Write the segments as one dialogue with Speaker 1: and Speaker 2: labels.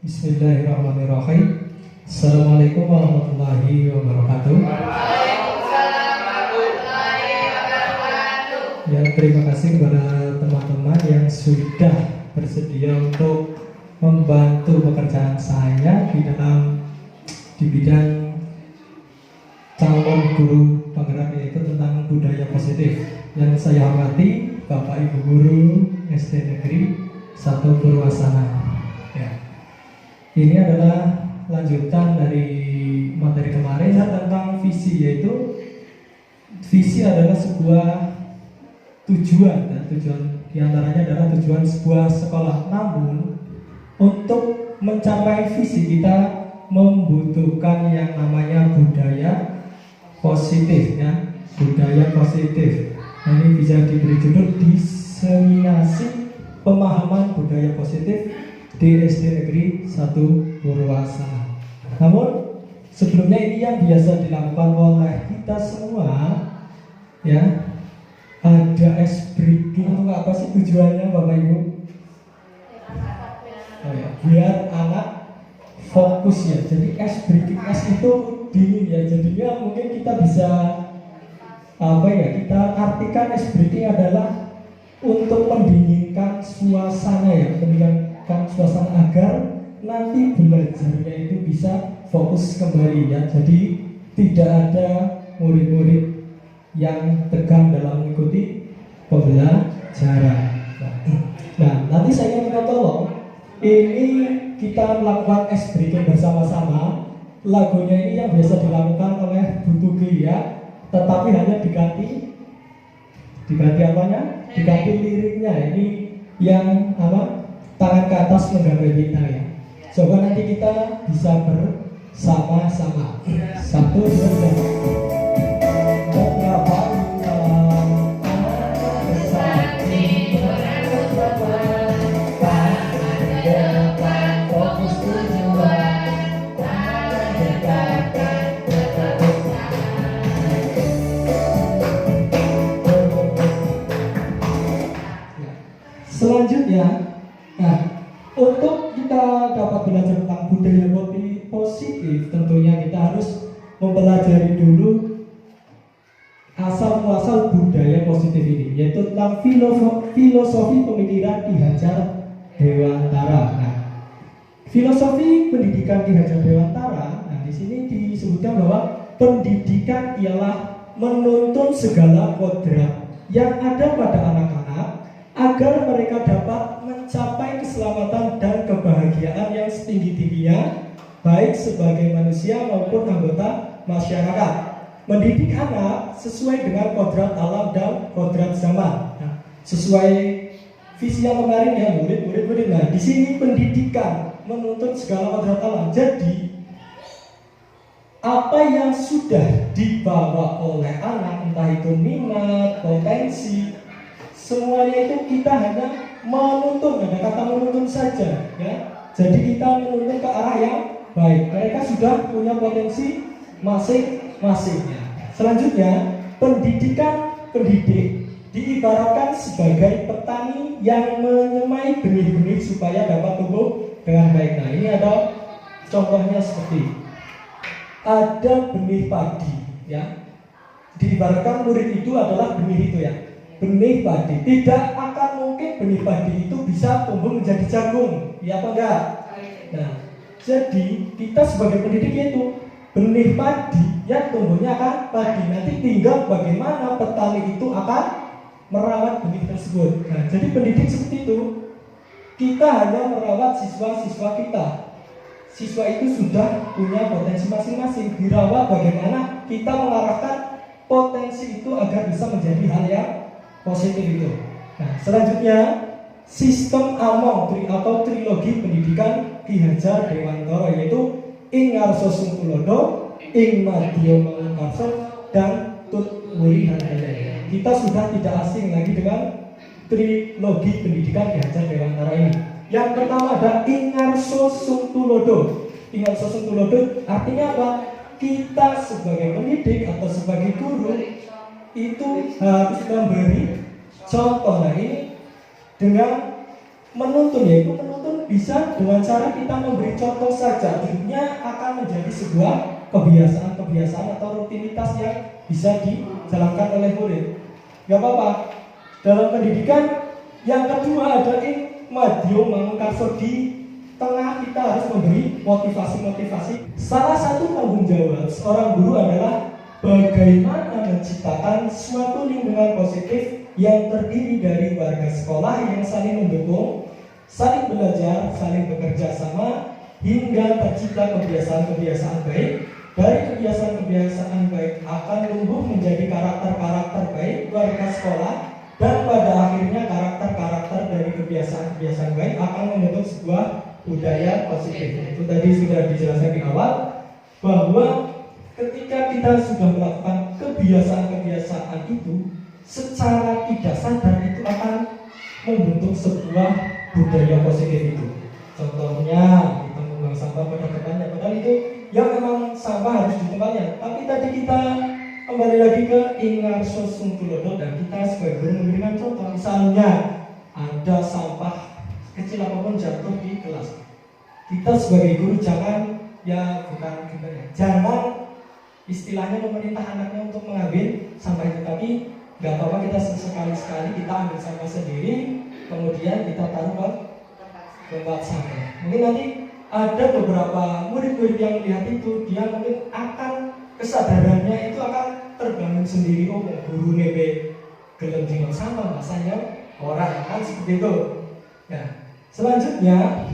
Speaker 1: Bismillahirrahmanirrahim. Assalamualaikum warahmatullahi wabarakatuh.
Speaker 2: Waalaikumsalam warahmatullahi wabarakatuh.
Speaker 1: Ya, terima kasih kepada teman-teman yang sudah bersedia untuk membantu pekerjaan saya di bidang calon guru penggerak, yaitu tentang budaya positif. Yang saya hormati Bapak Ibu Guru SD Negeri 1 Purwasana. Ya. Ini adalah lanjutan dari materi kemarin tentang visi, yaitu visi adalah sebuah tujuan, dan tujuan diantaranya adalah tujuan sebuah sekolah. Namun untuk mencapai visi kita membutuhkan yang namanya budaya positif, ya, budaya positif. Nah, ini bisa diberi judul diseminasi pemahaman budaya positif di SD Negeri 1 Purwasana. Namun sebelumnya ini yang biasa dilakukan oleh kita semua, ya, ada ice breaking. Itu apa sih tujuannya, Bapak Ibu? Oh ya, biar anak fokus, ya. Jadi ice breaking, ice itu dingin, ya. Jadinya mungkin kita bisa kita artikan ice breaking adalah untuk mendinginkan suasana, ya, mendinginkan suasana agar nanti belajarnya itu bisa fokus kembali, ya. Jadi tidak ada murid-murid yang tegang dalam mengikuti pembelajaran. Nah, nanti saya minta tolong, ini kita melakukan ice breaking bersama-sama. Lagunya ini yang biasa dilakukan oleh Bu Tugi, ya, tetapi hanya diganti apanya? Diganti liriknya. Ini yang tangan ke atas menggapai kita, ya. Coba nanti kita bisa bersama-sama. 1, 2, 3. Selanjutnya, nah, untuk kita dapat belajar tentang budaya positif, tentunya kita harus mempelajari dulu asal-muasal budaya positif ini, yaitu tentang filosofi pemikiran Ki Hajar Dewantara. Nah, filosofi pendidikan Ki Hajar Dewantara, nah, di sini disebutkan bahwa pendidikan ialah menuntun segala kodrat yang ada pada anak-anak agar mereka dapat mencapai keselamatan dan kebahagiaan yang setinggi-tingginya, baik sebagai manusia maupun anggota masyarakat. Mendidik anak sesuai dengan kodrat alam dan kodrat zaman. Nah, sesuai visi yang kemarin, ya, murid. Nah, di sini pendidikan menuntut segala kodrat alam. Jadi apa yang sudah dibawa oleh anak, entah itu minat, potensi, semuanya itu kita hanya menuntun, ada kata menuntun saja, ya. Jadi kita menuntun ke arah yang baik. Mereka sudah punya potensi masing-masing. Selanjutnya, pendidik diibaratkan sebagai petani yang menyemai benih-benih supaya dapat tumbuh dengan baik. Nah, ini ada contohnya seperti ada benih padi, ya. Diibaratkan murid itu adalah benih itu, ya. Benih padi, tidak akan mungkin benih padi itu bisa tumbuh menjadi jagung, ya apa enggak? Nah, jadi kita sebagai pendidik itu benih padi yang tumbuhnya akan padi. Nanti tinggal bagaimana petani itu akan merawat benih tersebut. Nah, jadi pendidik seperti itu. Kita hanya merawat siswa-siswa kita. Siswa itu sudah punya potensi masing-masing. Dirawat bagaimana kita mengarahkan potensi itu agar bisa menjadi hal yang positif itu. Nah, selanjutnya sistem AMONG atau trilogi pendidikan Ki Hajar Dewantara, yaitu Ing Ngarso Sungtulodo, Ing Madya Mangunkarso, dan Tut Wuri Handayani. Kita sudah tidak asing lagi dengan trilogi pendidikan Ki Hajar Dewantara ini. Yang pertama ada Ing Ngarso Sungtulodo. Ing Ngarso Sungtulodo artinya apa? Kita sebagai pendidik atau sebagai guru itu harus memberi contoh. Nah, ini dengan menuntun, yaitu menuntun bisa dengan cara kita memberi contoh saja, akhirnya akan menjadi sebuah kebiasaan-kebiasaan atau rutinitas yang bisa dijalankan oleh murid. Gak apa-apa. Dalam pendidikan yang kedua ada Madyo Mangunkarso, di tengah kita harus memberi motivasi-motivasi. Salah satu tanggung jawab seorang guru adalah bagaimana menciptakan suatu lingkungan positif yang terdiri dari warga sekolah yang saling mendukung, saling belajar, saling bekerja sama, hingga tercipta kebiasaan-kebiasaan baik. Dari kebiasaan-kebiasaan baik akan tumbuh menjadi karakter-karakter baik warga sekolah, dan pada akhirnya karakter-karakter dari kebiasaan-kebiasaan baik akan membentuk sebuah budaya positif. Itu tadi sudah dijelaskan di awal, bahwa ketika kita sudah melakukan kebiasaan-kebiasaan itu, secara tidak sadar itu akan membentuk sebuah budaya positif itu. Contohnya kita membuang sampah pada tempatnya, padahal itu yang memang sampah harus di tempatnya. Tapi tadi kita kembali lagi ke Ingarso Sungtulodo dan kita sebagai guru memberikan contoh. Misalnya ada sampah kecil apapun jatuh di kelas, kita sebagai guru jangan jangan istilahnya memerintah anaknya untuk mengambil sampah itu, tapi nggak apa-apa kita sekali-sekali kita ambil sampah sendiri, kemudian kita taruh ke tempat sampah. Mungkin nanti ada beberapa murid-murid yang melihat itu, dia mungkin akan kesadarannya itu akan terbangun sendiri. Oh, guru nebe gelem jenggot sampah, masanya orang kan seperti itu. Nah, selanjutnya,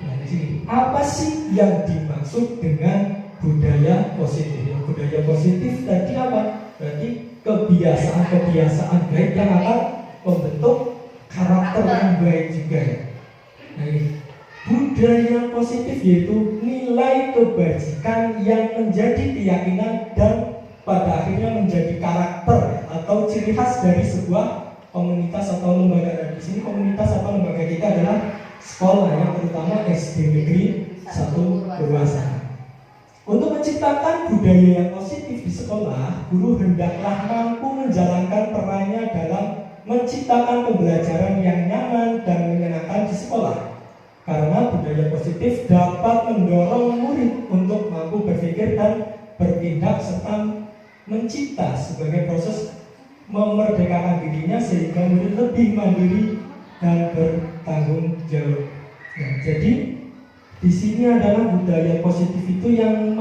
Speaker 1: nah di sini apa sih yang dimaksud dengan budaya positif? Budaya positif tadi apa? Berarti kebiasaan-kebiasaan baik yang akan membentuk karakter yang baik juga ya. Nah, ini budaya positif yaitu nilai kebajikan yang menjadi keyakinan dan pada akhirnya menjadi karakter atau ciri khas dari sebuah komunitas atau lembaga. Di sini komunitas atau lembaga kita adalah sekolah, yang terutama SD Negeri 1 Purwasari. Untuk menciptakan budaya yang positif di sekolah, guru hendaklah mampu menjalankan perannya dalam menciptakan pembelajaran yang nyaman dan menyenangkan di sekolah. Karena budaya positif dapat mendorong murid untuk mampu berpikir dan bertindak serta mencipta sebagai proses memerdekakan dirinya sehingga murid lebih mandiri dan bertanggung jawab. Nah, jadi di sini adalah budaya positif itu yang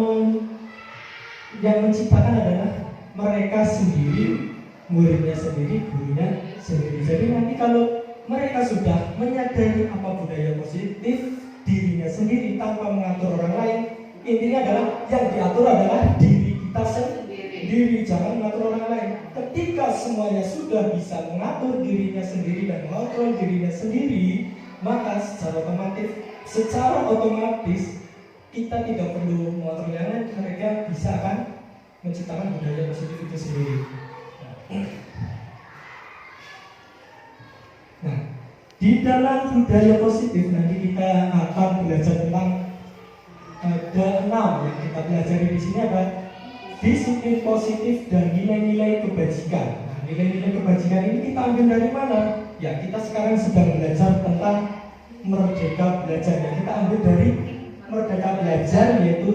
Speaker 1: menciptakan adalah mereka sendiri, muridnya sendiri, gurunya sendiri. Jadi nanti kalau mereka sudah menyadari apa budaya positif dirinya sendiri tanpa mengatur orang lain, intinya adalah yang diatur adalah diri kita sendiri, jangan mengatur orang lain. Ketika semuanya sudah bisa mengatur dirinya sendiri dan mengontrol dirinya sendiri, maka secara otomatis kita tidak perlu mengatur yang lain, mereka bisa akan menciptakan budaya positif itu sendiri. Nah, di dalam budaya positif nanti kita akan belajar tentang ada 6 yang kita pelajari di sini, ada disiplin positif dan nilai-nilai kebajikan. Nah, nilai-nilai kebajikan ini kita ambil dari mana? Ya, kita sekarang sedang belajar tentang merdeka belajar. Ya, kita ambil dari merdeka belajar, yaitu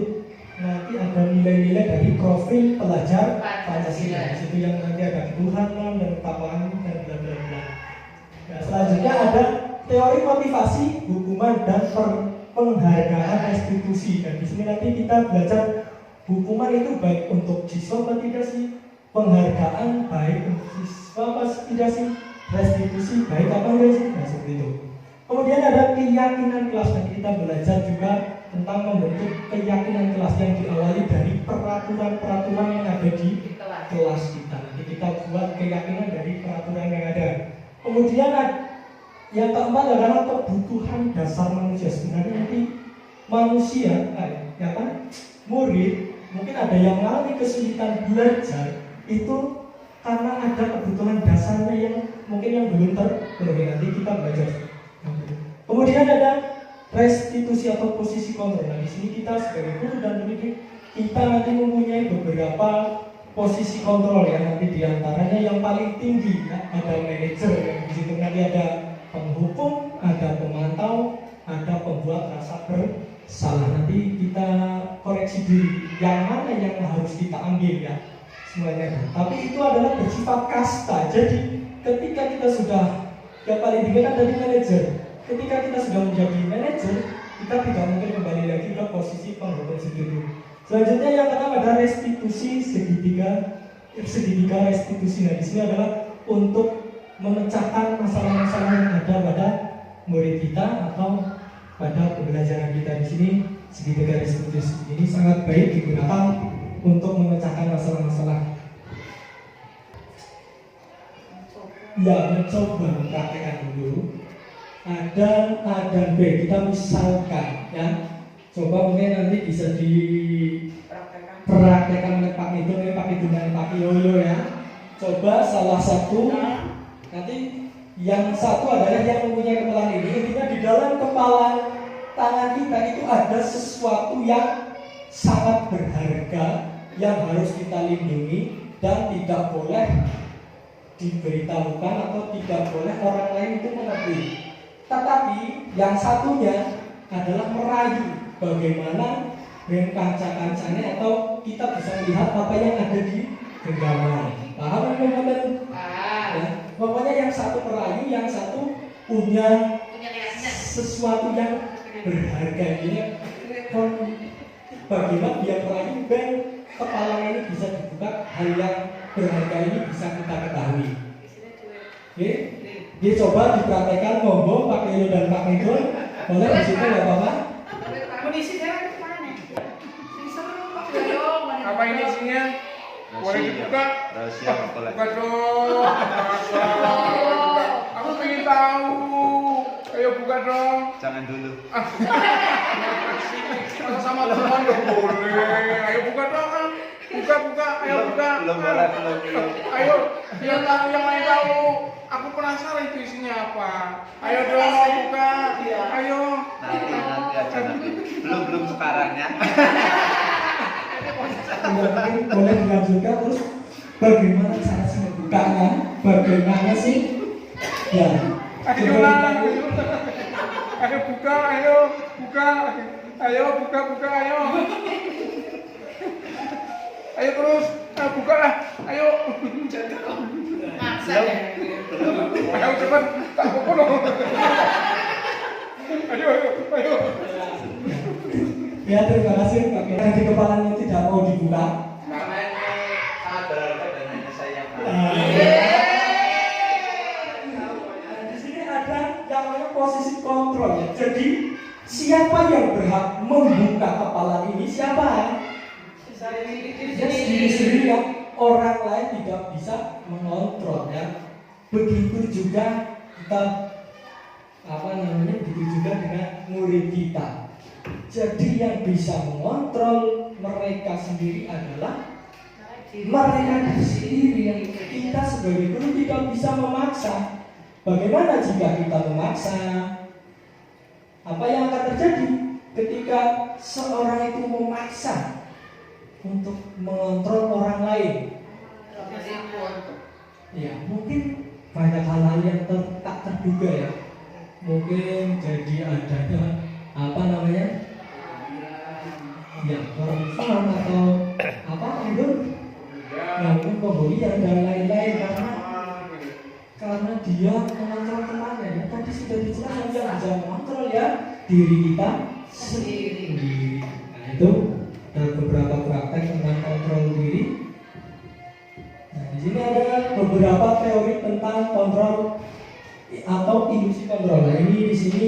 Speaker 1: nanti ada nilai-nilai dari profil pelajar Pancasila. Di situ yang nanti ada ketuhanan dan keutamaan dan bla bla bla. Nah, selanjutnya ada teori motivasi, hukuman dan penghargaan restitusi. Dan di sini nanti kita belajar hukuman itu baik untuk siswa atau tidak sih, penghargaan baik untuk siswa apa tidak sih, restitusi baik apa enggak sih, nah seperti itu. Kemudian ada keyakinan kelas, dan kita belajar juga tentang membentuk keyakinan kelas yang diawali dari peraturan-peraturan yang ada di kelas kita. Nanti kita buat keyakinan dari peraturan yang ada. Kemudian yang keempat adalah kebutuhan dasar manusia. Sebenarnya nanti manusia, ya kan, murid mungkin ada yang mengalami kesulitan belajar itu karena ada kebutuhan dasarnya yang mungkin yang belum terpenuhi. Nanti kita belajar. Kemudian ada restitusi atau posisi kontrol. Nah, di sini kita sebagai guru dan pendidik kita nanti mempunyai beberapa posisi kontrol ya. Nanti diantaranya yang paling tinggi ya, ada manajer, yang di situ nanti ada penghukum, ada pemantau, ada pembuat rasa bersalah. Nanti kita koreksi diri yang mana yang harus kita ambil ya semuanya. Tapi itu adalah bersifat kasta. Jadi ketika kita sudah, yang paling tinggi kan dari manajer. Ketika kita sudah menjadi manajer, kita tidak mungkin kembali lagi ke posisi penghukum sendiri. Selanjutnya yang keenam adalah restitusi segitiga restitusi. Nah, di sini adalah untuk memecahkan masalah-masalah yang ada pada murid kita atau pada pembelajaran kita. Di sini segitiga restitusi ini sangat baik digunakan untuk memecahkan masalah-masalah. Ya, mencoba mempraktekkan dulu. Ada A dan B. Kita misalkan ya. Coba mungkin nanti bisa dipraktekkan oleh Pak Nidon, dan Pak Yoyo ya. Coba salah satu, nanti yang satu adalah yang mempunyai kepala ini. Intinya di dalam kepala tangan kita itu ada sesuatu yang sangat berharga yang harus kita lindungi dan tidak boleh diberitahukan atau tidak boleh orang lain itu mengetahui. Tetapi yang satunya adalah merayu bagaimana dengan kanca-kancanya atau kita bisa melihat apa yang ada di genggaman. Paham teman-teman? Ya, pokoknya yang satu merayu, yang satu punya sesuatu yang berharga. Ini bagaimana dia merayu dan kepala ini bisa dibuka, hal yang berharga ini bisa kita ketahui. Oke? Dia coba dipraktekkan, monggo Pak Yoyo dan Pak Nidon. Boleh di situ nggak apa-apa?
Speaker 3: Apa ini isinya? Boleh dibuka?
Speaker 4: Rahasia apa lagi?
Speaker 3: Buka dong. Aku pengen tahu. Ayo buka dong.
Speaker 4: Jangan dulu.
Speaker 3: Sama teman dong boleh. Ayo buka dong. Buka. Ayo buka.
Speaker 4: Belum.
Speaker 3: Ayo, yang lain tahu. Aku penasaran itu isinya apa. Ayo dong buka. Ayo.
Speaker 4: Nanti aja nanti. Belum sekarang ya.
Speaker 1: Mungkin boleh dilanjutkan terus bagaimana cara sih membukanya? Bagaimana sih? Ya.
Speaker 3: Ayo buka. Ayo buka. Ayo terus, buka lah. Ayo. Ayo cepat, tak pukul. Ayo.
Speaker 1: Ya, terima kasih Pak. Yang di kepalanya tidak mau dibuka.
Speaker 4: Namanya sangat berharga dan hanya saya yang tahu.
Speaker 1: Di sini ada yang namanya posisi kontrol ya. Jadi siapa yang berhak membuka kepala ini? Siapa? Ya, sendiri yang orang lain tidak bisa mengontrol ya. Begitu juga kita begitu juga dengan murid kita. Jadi yang bisa mengontrol mereka sendiri adalah mereka sendiri. Kita sebagai guru tidak bisa memaksa. Bagaimana jika kita memaksa? Apa yang akan terjadi ketika seorang itu memaksa untuk mengontrol orang lain? Ya, mungkin banyak hal-hal yang tak terduga ya. Mungkin jadi adanya ya korupsi atau itu mungkin pembelian dan lain-lain karena dia mengontrol temannya ya. Tadi sudah dijelaskan dia bisa mengontrol ya diri kita sendiri. Nah, itu ada beberapa praktek tentang kontrol diri. Nah, di sini ada beberapa teori tentang kontrol atau ilusi kontrol. Nah, ini di sini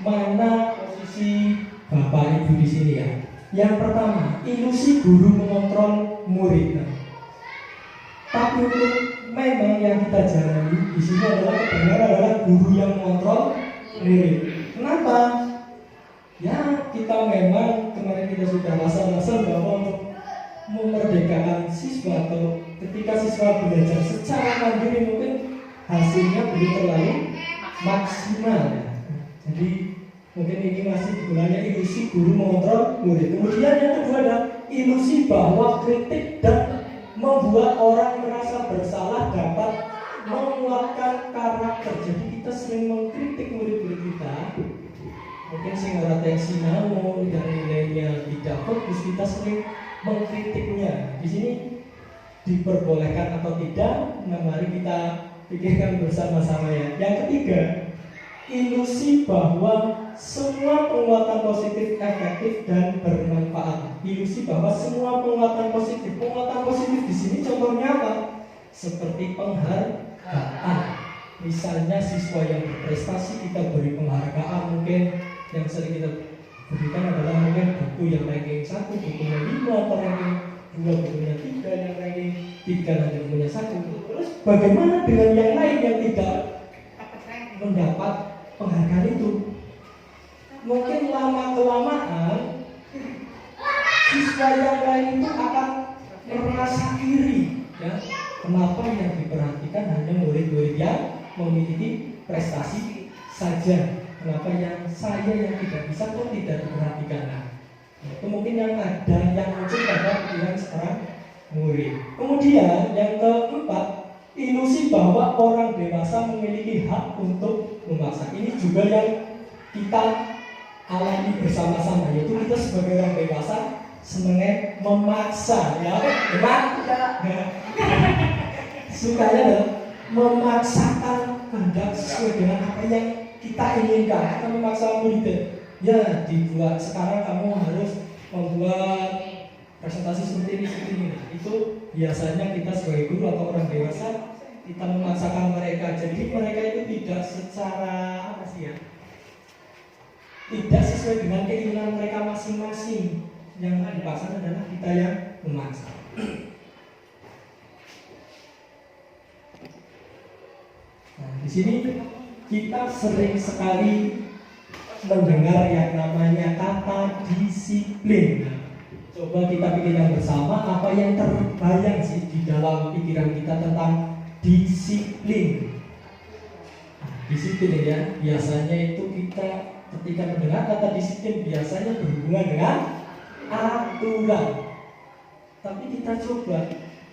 Speaker 1: mana posisi Bapak Ibu di sini ya. Yang pertama, ilusi guru mengontrol murid. Nah, tapi untuk memang yang kita jalani di sini adalah kebenaran adalah guru yang mengontrol murid. Kenapa? Ya, kita memang kemarin kita sudah masa-masa bahwa untuk memerdekakan siswa atau ketika siswa belajar secara mandiri mungkin hasilnya belum terlalu maksimal ya. Jadi mungkin ini masih digunakan ilusi guru mengontrol murid. Kemudian yang kedua adalah ilusi bahwa kritik dan membuat orang merasa bersalah dapat menguatkan karakter. Jadi kita sering mengkritik murid-murid kita, mungkin sing ora teng sinau dan nilainya tidak fokus, kita sering mengkritiknya. Di sini diperbolehkan atau tidak? Nah, mari kita pikirkan bersama-sama ya. Yang ketiga, ilusi bahwa semua penguatan positif efektif dan bermanfaat. Ilusi bahwa semua penguatan positif di sini contohnya apa? Seperti penghargaan. Misalnya siswa yang berprestasi kita beri penghargaan, mungkin yang sering kita berikan adalah mungkin buku yang ranking 1, bukunya 5 atau ranking 2, bukunya 3, yang ranking 3 nanti bukunya 1. Terus bagaimana dengan yang lain yang tidak mendapat penghargaan itu? Mungkin lama-kelamaan siswa yang lain itu akan merasa iri ya. Kenapa yang diperhatikan hanya murid-murid yang memiliki prestasi saja? Kenapa yang saya yang tidak bisa kok tidak diperhatikan? Nah, itu mungkin yang ada yang muncul pada pikiran seorang murid. Kemudian yang keempat, ilusi bahwa orang dewasa memiliki hak untuk memaksa. Ini juga yang kita alami bersama-sama, yaitu kita sebagai orang dewasa senangnya memaksa, ya, memang sukanya adalah memaksakan kehendak sesuai dengan apa yang kita inginkan. Kita memaksa murid, ya dibuat sekarang kamu harus membuat presentasi seperti ini. Nah, itu biasanya kita sebagai guru atau orang dewasa kita memaksakan mereka. Jadi mereka itu tidak secara apa sih ya? Tidak sesuai dengan keinginan mereka masing-masing. Yang dipaksa adalah kita yang memaksa. Nah, di sini kita sering sekali mendengar yang namanya kata disiplin. Nah, coba kita pikirkan bersama apa yang terbayang sih di dalam pikiran kita tentang disiplin. Nah, disiplin ya, biasanya itu kita ketika mendengar kata disiplin biasanya berhubungan dengan aturan. Tapi kita coba,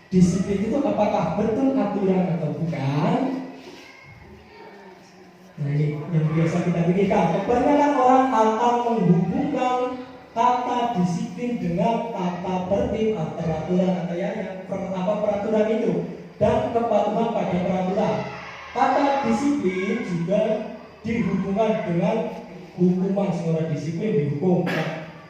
Speaker 1: disiplin itu apakah betul aturan atau bukan? Nah, ini yang biasa kita pikirkan. Kebanyakan orang akan menghubungkan kata disiplin dengan tata tertib atau peraturan atau yang peraturan itu dan kepatuhan pada peraturan. Kata disiplin juga dihubungkan dengan hukuman, seorang disiplin dihukum.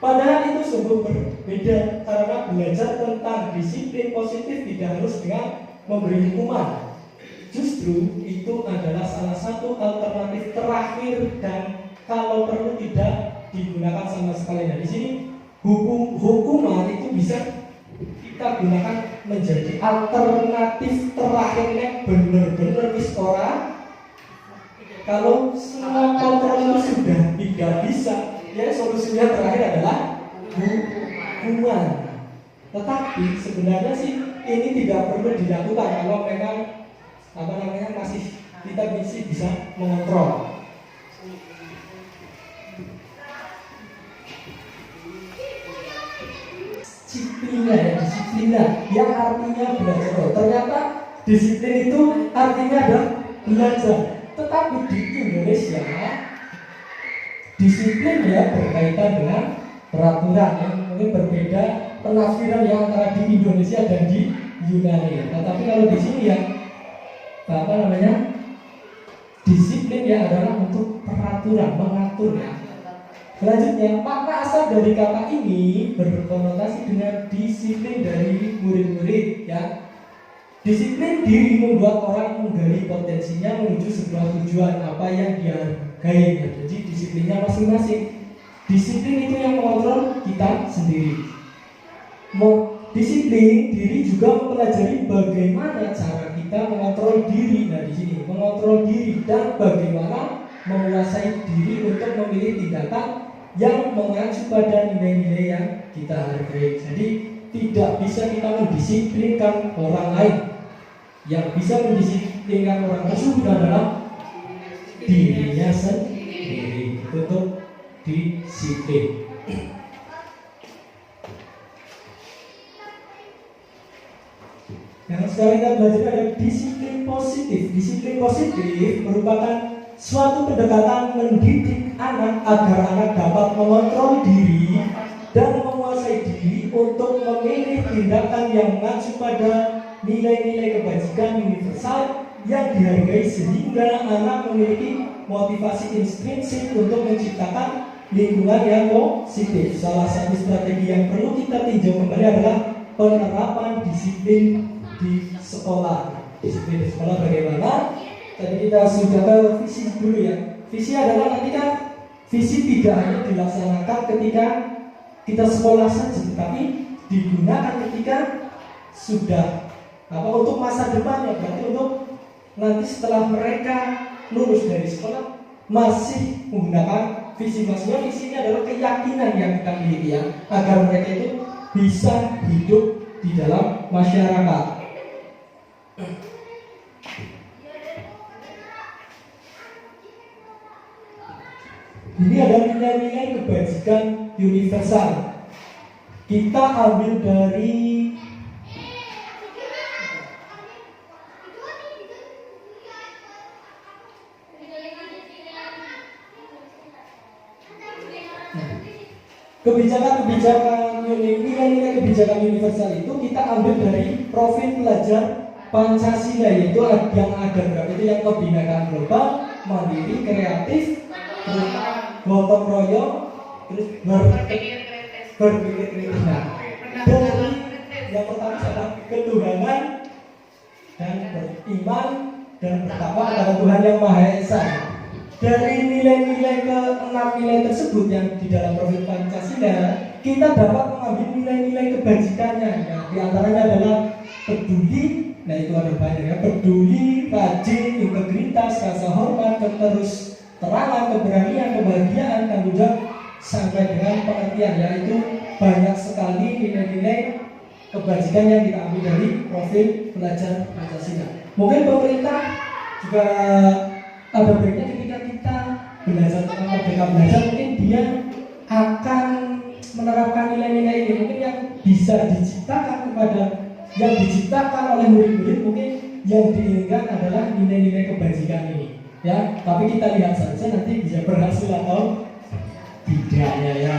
Speaker 1: Padahal itu sungguh berbeda, karena belajar tentang disiplin positif tidak harus dengan memberi hukuman. Justru itu adalah salah satu alternatif terakhir dan kalau perlu tidak digunakan sama sekali. Nah, di sini hukuman itu bisa kita gunakan menjadi alternatif terakhirnya benar-benar iskora. Kalau semua kontrol itu sudah tidak bisa, ya solusinya terakhir adalah hukuman. Tetapi sebenarnya sih ini tidak perlu dilakukan kalau memang masih kita bisa mengontrol. Disiplin yang artinya belajar. Ternyata disiplin itu artinya adalah belajar. Tetapi di Indonesia disiplin ya berkaitan dengan peraturan yang mungkin berbeda penafsiran yang antara di Indonesia dan di Yunani. Tetapi kalau di sini ya disiplin ya adalah untuk peraturan, mengatur ya. Selanjutnya, makna asal dari kata ini berkonotasi dengan disiplin dari murid-murid ya. Disiplin diri membuat orang menggali potensinya menuju sebuah tujuan apa yang dia hargai. Jadi disiplinnya masing-masing. Disiplin itu yang mengontrol kita sendiri. Disiplin diri juga mempelajari bagaimana cara kita mengontrol diri. Nah, di sini mengontrol diri dan bagaimana menguasai diri untuk memilih tindakan yang mengacu pada nilai-nilai yang kita hargai. Jadi tidak bisa kita mendisiplinkan orang lain. Yang bisa mendisiplinkan orang tersebut adalah dirinya sendiri. Untuk disiplin. Yang sekarang kita belajar ada disiplin positif. Disiplin positif merupakan suatu pendekatan mendidik anak agar anak dapat mengontrol diri dan menguasai diri untuk memilih tindakan yang mengacu pada nilai-nilai kebajikan universal yang dihargai sehingga anak memiliki motivasi intrinsik untuk menciptakan lingkungan yang positif. Salah satu strategi yang perlu kita tinjau kembali adalah penerapan disiplin di sekolah. Disiplin di sekolah bagaimana? Tadi kita sudah ke visi dulu ya. Visi adalah nanti kan visi tidak hanya dilaksanakan ketika kita sekolah saja, tetapi digunakan ketika sudah untuk masa depannya, berarti untuk nanti setelah mereka lulus dari sekolah masih menggunakan visi. Maksudnya visi ini adalah keyakinan yang kita miliki ya, agar mereka itu bisa hidup di dalam masyarakat. Ini adalah nilai-nilai kebajikan universal. Kita ambil dari kebijakan-kebijakan nilai-nilai kebijakan universal itu kita ambil dari profil pelajar Pancasila, yaitu yang ada berapa itu yang kebinekaan global, mandiri, kreatif, gotong royong, terus berpikir kritis. Dari yang pertama adalah ketuhanan dan beriman dan bertakwa kepada Tuhan yang Maha Esa. Dari nilai-nilai ke-6 nilai tersebut yang di dalam profil Pancasila, kita dapat mengambil nilai-nilai kebajikannya. Nah, di antaranya adalah peduli, nah itu ada banyak ya, peduli, rajin, integritas, rasa hormat, keterusterangan, keberanian, kebahagiaan, tanggung jawab, sampai dengan pengertian, yaitu banyak sekali nilai-nilai kebajikan yang kita ambil dari profil pelajar Pancasila. Mungkin pemerintah juga ada baiknya ketika kita belajar tentang merdeka belajar, mungkin dia akan menerapkan nilai-nilai ini, mungkin yang bisa diciptakan oleh murid-murid, mungkin yang diinginkan adalah nilai-nilai kebajikan ini ya. Tapi kita lihat saja nanti bisa berhasil atau tidaknya ya.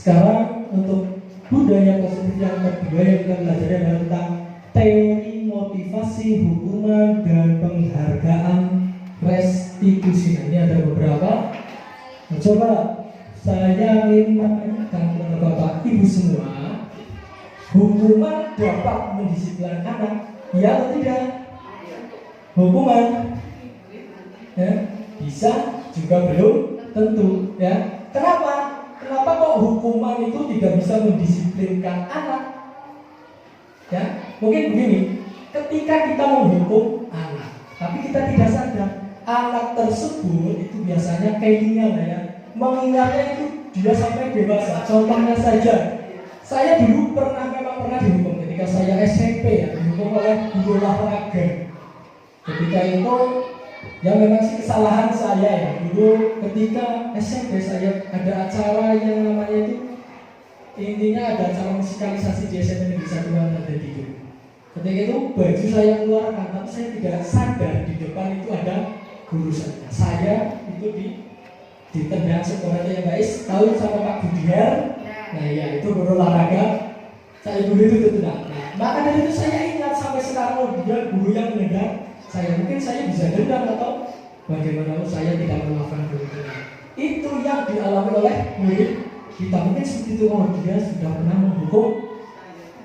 Speaker 1: Sekarang untuk budaya positif yang kedua yang kita pelajari adalah tentang teori motivasi, hukuman, dan penghargaan restitusi. Nah, ini ada beberapa. Nah, coba saya ingin menanyakan kepada Bapak Ibu semua, hukuman dapat mendisiplinkan anak, ya atau tidak? Hukuman ya, bisa juga belum tentu ya. Kenapa? Kenapa kok hukuman itu tidak bisa mendisiplinkan anak? Ya, mungkin begini, ketika kita menghukum anak, tapi kita tidak sadar, anak tersebut itu biasanya kelingan ya, mengingatnya itu dia sampai dewasa. Contohnya saja, saya dulu memang pernah dihukum ketika saya SMP ya, dihukum oleh guru olahraga. Ketika itu yang memang sih kesalahan saya ya, dulu ketika SMP saya ada acara yang namanya itu, intinya ada acara musikalisasi di SMP Negeri 1 Tadi. Ketika itu baju saya keluarkan, tapi saya tidak sadar di depan itu ada guru saya. Saya itu ditendang sekolah yang guys, tahu sama Pak Budiar. Nah ya itu guru olahraga, saya dulu itu ditendang. Nah, maka dari itu saya ingat sampai sekarang, oh dia guru yang menendang saya, mungkin saya bisa dendam atau bagaimana saya tidak memaafkan guru. Itu yang dialami oleh murid kita, mungkin seperti itu. Oh dia sudah pernah menghukum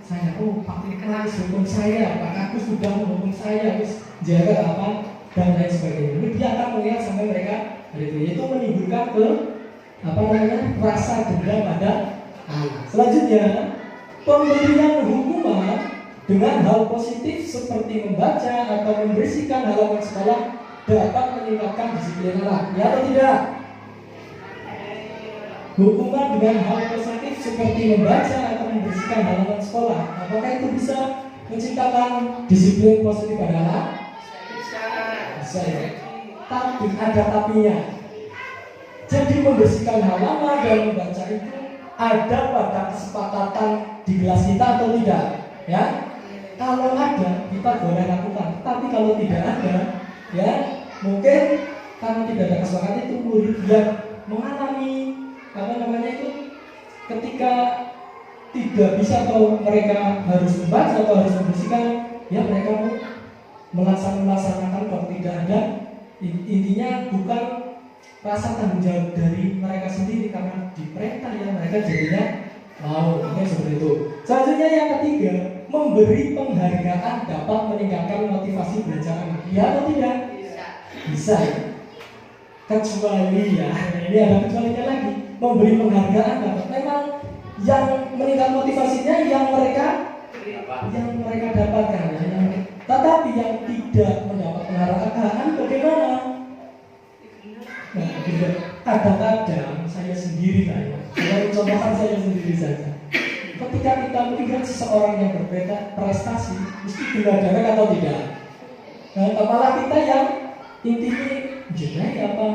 Speaker 1: saya, oh Pak Kelas hukum saya, Pak Agus sudah menghukum saya, terus jaga apa dan lain sebagainya. Mungkin dia akan melihat sampai mereka itu menimbulkan rasa dendam pada anak. Selanjutnya, pemberian hukuman dengan hal positif seperti membaca atau membersihkan halaman sekolah dapat meningkatkan disiplin anak, ya atau tidak? Hukuman dengan hal positif seperti membaca atau membersihkan halaman sekolah, apakah itu bisa menciptakan disiplin positif pada anak? Bisa ya. tapi ada tapinya. Jadi membersihkan halaman dan membaca itu ada pada kesepakatan di kelas kita atau tidak? Ya, kalau ada kita boleh lakukan. Tapi kalau tidak ada, ya mungkin karena tidak ada kesepakatan itu murid yang mengalami ketika tidak bisa atau mereka harus membaca atau harus membersihkan, ya mereka melaksanakan kalau tidak ada. Intinya bukan rasa tanggung jawab dari mereka sendiri karena diperintah, ya mereka jadinya mau. Mungkin seperti itu. Selanjutnya yang ketiga, memberi penghargaan dapat meningkatkan motivasi belajar anak. Ya atau tidak? Bisa. Kecuali ya, ini ada kecualinya lagi. Memberi penghargaan dapat memang yang meningkatkan motivasinya yang mereka dapatkan. Tetapi yang tidak mendapat penghargaan bagaimana? Nah, kadang-kadang saya sendiri lah ya. Saya mencontohkan saya sendiri saja. Ketika kita melihat seseorang yang berbeda prestasi, mesti bela-bela atau tidak? Nah, kepala kita yang intinya jenai apa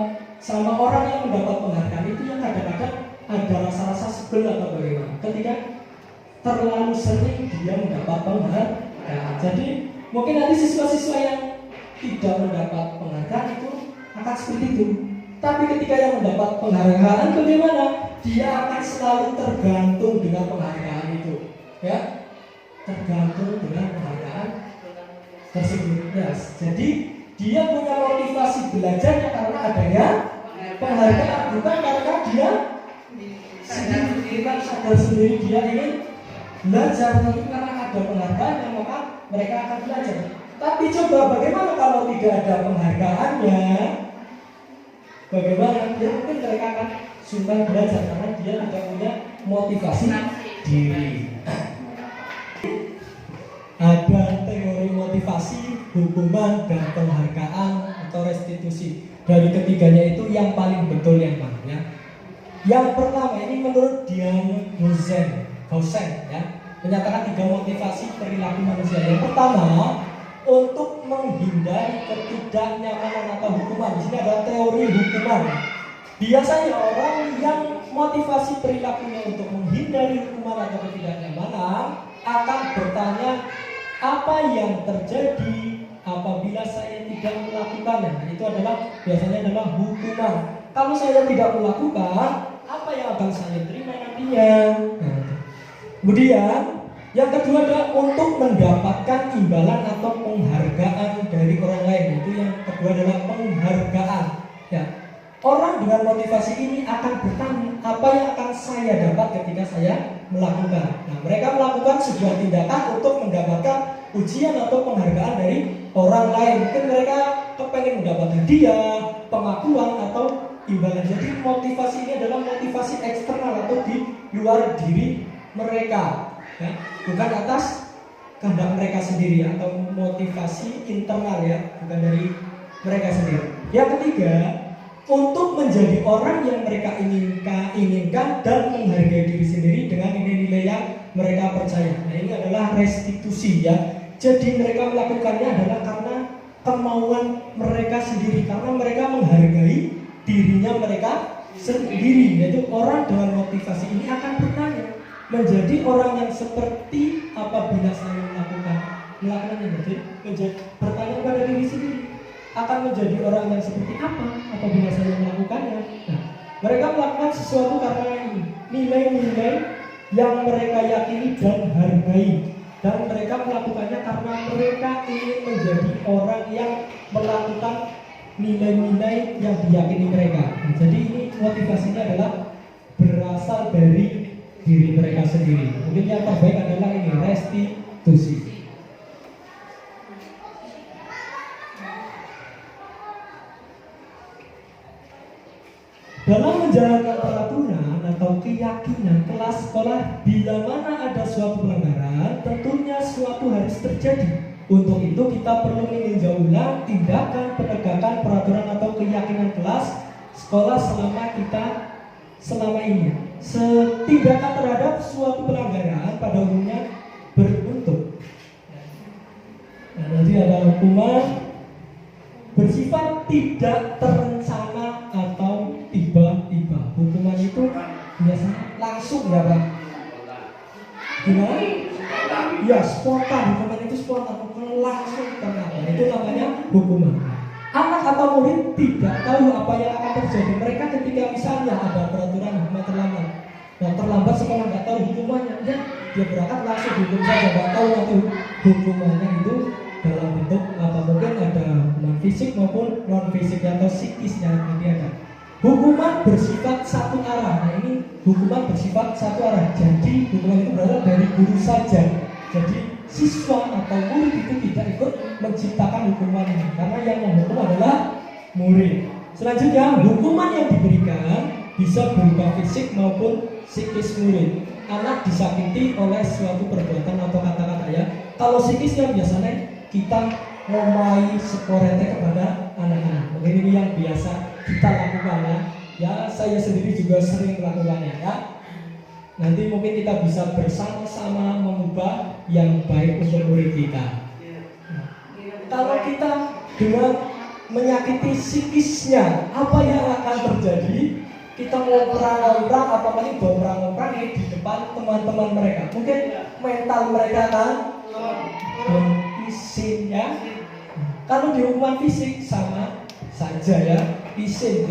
Speaker 1: sama orang yang mendapat penghargaan itu yang kadang-kadang ada rasa-rasa sebel atau bagaimana ketika terlalu sering dia mendapat penghargaan. Jadi mungkin nanti siswa-siswa yang tidak mendapat penghargaan itu akan seperti itu. Tapi ketika yang mendapat penghargaan bagaimana? Dia akan selalu tergantung dengan penghargaan itu, ya, tergantung dengan penghargaan tersebut. Yes. Jadi dia punya motivasi belajarnya karena adanya penghargaan, bukan karena dia sadar sendiri dia ingin belajar, tapi karena ada penghargaan yang maka mereka akan belajar. Tapi coba bagaimana kalau tidak ada penghargaannya? Bagaimana? Ya mungkin mereka akan sungkan belajar karena dia tidak punya motivasi diri. Ada teori motivasi, hukuman, dan penghargaan atau restitusi. Dari ketiganya itu yang paling betul yang mana? Ya? Yang pertama ini menurut Dian Hausen ya, menyatakan 3 motivasi perilaku manusia. Yang pertama, untuk menghindari ketidaknyamanan atau hukuman. Di sini ada teori hukuman. Biasanya orang yang motivasi perilakunya untuk menghindari hukuman atau ketidaknyamanan akan bertanya, apa yang terjadi apabila saya tidak melakukannya? Nah, itu adalah biasanya adalah hukuman. Kalau saya tidak melakukan, apa yang akan saya terima nantinya? Kemudian yang kedua adalah untuk mendapatkan imbalan atau penghargaan dari orang lain. Itu yang kedua adalah penghargaan. Ya. Orang dengan motivasi ini akan bertanya, apa yang akan saya dapat ketika saya melakukan? Nah, mereka melakukan sebuah tindakan untuk mendapatkan ujian atau penghargaan dari orang lain. Mungkin mereka kepengen mendapat hadiah, pengakuan atau imbalan. Jadi motivasi ini adalah motivasi eksternal atau di luar diri mereka. Ya, bukan atas kehendak mereka sendiri atau motivasi internal ya, bukan dari mereka sendiri. Yang ketiga, untuk menjadi orang yang mereka inginkan dan menghargai diri sendiri dengan nilai-nilai yang mereka percaya. Nah, ini adalah restitusi ya. Jadi mereka melakukannya adalah karena kemauan mereka sendiri, karena mereka menghargai dirinya mereka sendiri. Yaitu orang dengan motivasi ini akan bertanya, menjadi orang yang seperti apabila saya melakukannya, menjadi bertanya pada diri sendiri, akan menjadi orang yang seperti apa apabila saya melakukannya. Nah, mereka melakukan sesuatu karena nilai-nilai yang mereka yakini dan hargai, dan mereka melakukannya karena mereka ingin menjadi orang yang melakukan nilai-nilai yang diyakini mereka. Nah, jadi ini motivasinya adalah berasal dari diri mereka sendiri. Mungkin yang terbaik adalah ini, restitusi. Dalam menjalankan peraturan atau keyakinan kelas sekolah, bila mana ada suatu pelanggaran, tentunya suatu harus terjadi. Untuk itu kita perlu meninjau ulang tindakan penegakan peraturan atau keyakinan kelas sekolah selama ini. Tindakan terhadap suatu pelanggaran pada umumnya berbentuk. Nah, nanti ada hukuman, bersifat tidak terencana atau tiba-tiba. Hukuman itu biasanya langsung ya Pak. Gimana? Ya spontan, hukuman itu spontan, hukuman langsung ternyata. Itu namanya hukuman. Anak atau murid tidak tahu apa yang akan terjadi. Mereka ketika misalnya ada peraturan hukuman terlambat, nah terlambat sekolah nggak tahu hukumannya, ya dia berangkat langsung dihukum saja, nggak tahu nanti hukumannya itu dalam bentuk apa, mungkin ada hukuman fisik maupun non fisik atau psikisnya nanti ada. Hukuman bersifat satu arah. Nah ini hukuman bersifat satu arah. Jadi hukuman itu berasal dari guru saja. Jadi siswa atau murid itu tidak ikut menciptakan hukuman ini, karena yang menghukum adalah murid. Selanjutnya, hukuman yang diberikan bisa berupa fisik maupun psikis murid. Anak disakiti oleh suatu perbuatan atau kata-kata ya. Kalau psikisnya biasanya kita ngomai sekorete kepada anak-anak. Mungkin ini yang biasa kita lakukan ya. Ya, saya sendiri juga sering melakukannya ya. Nanti mungkin kita bisa bersama-sama mengubah yang baik untuk murid kita. Nah, kalau kita dengan menyakiti psikisnya, apa yang akan terjadi? Kita ngobrol-ngobrol atau paling ngobrol-ngobrol di depan teman-teman mereka. Mungkin mental mereka kan isin ya. Kalau di hukuman fisik sama saja ya. Isin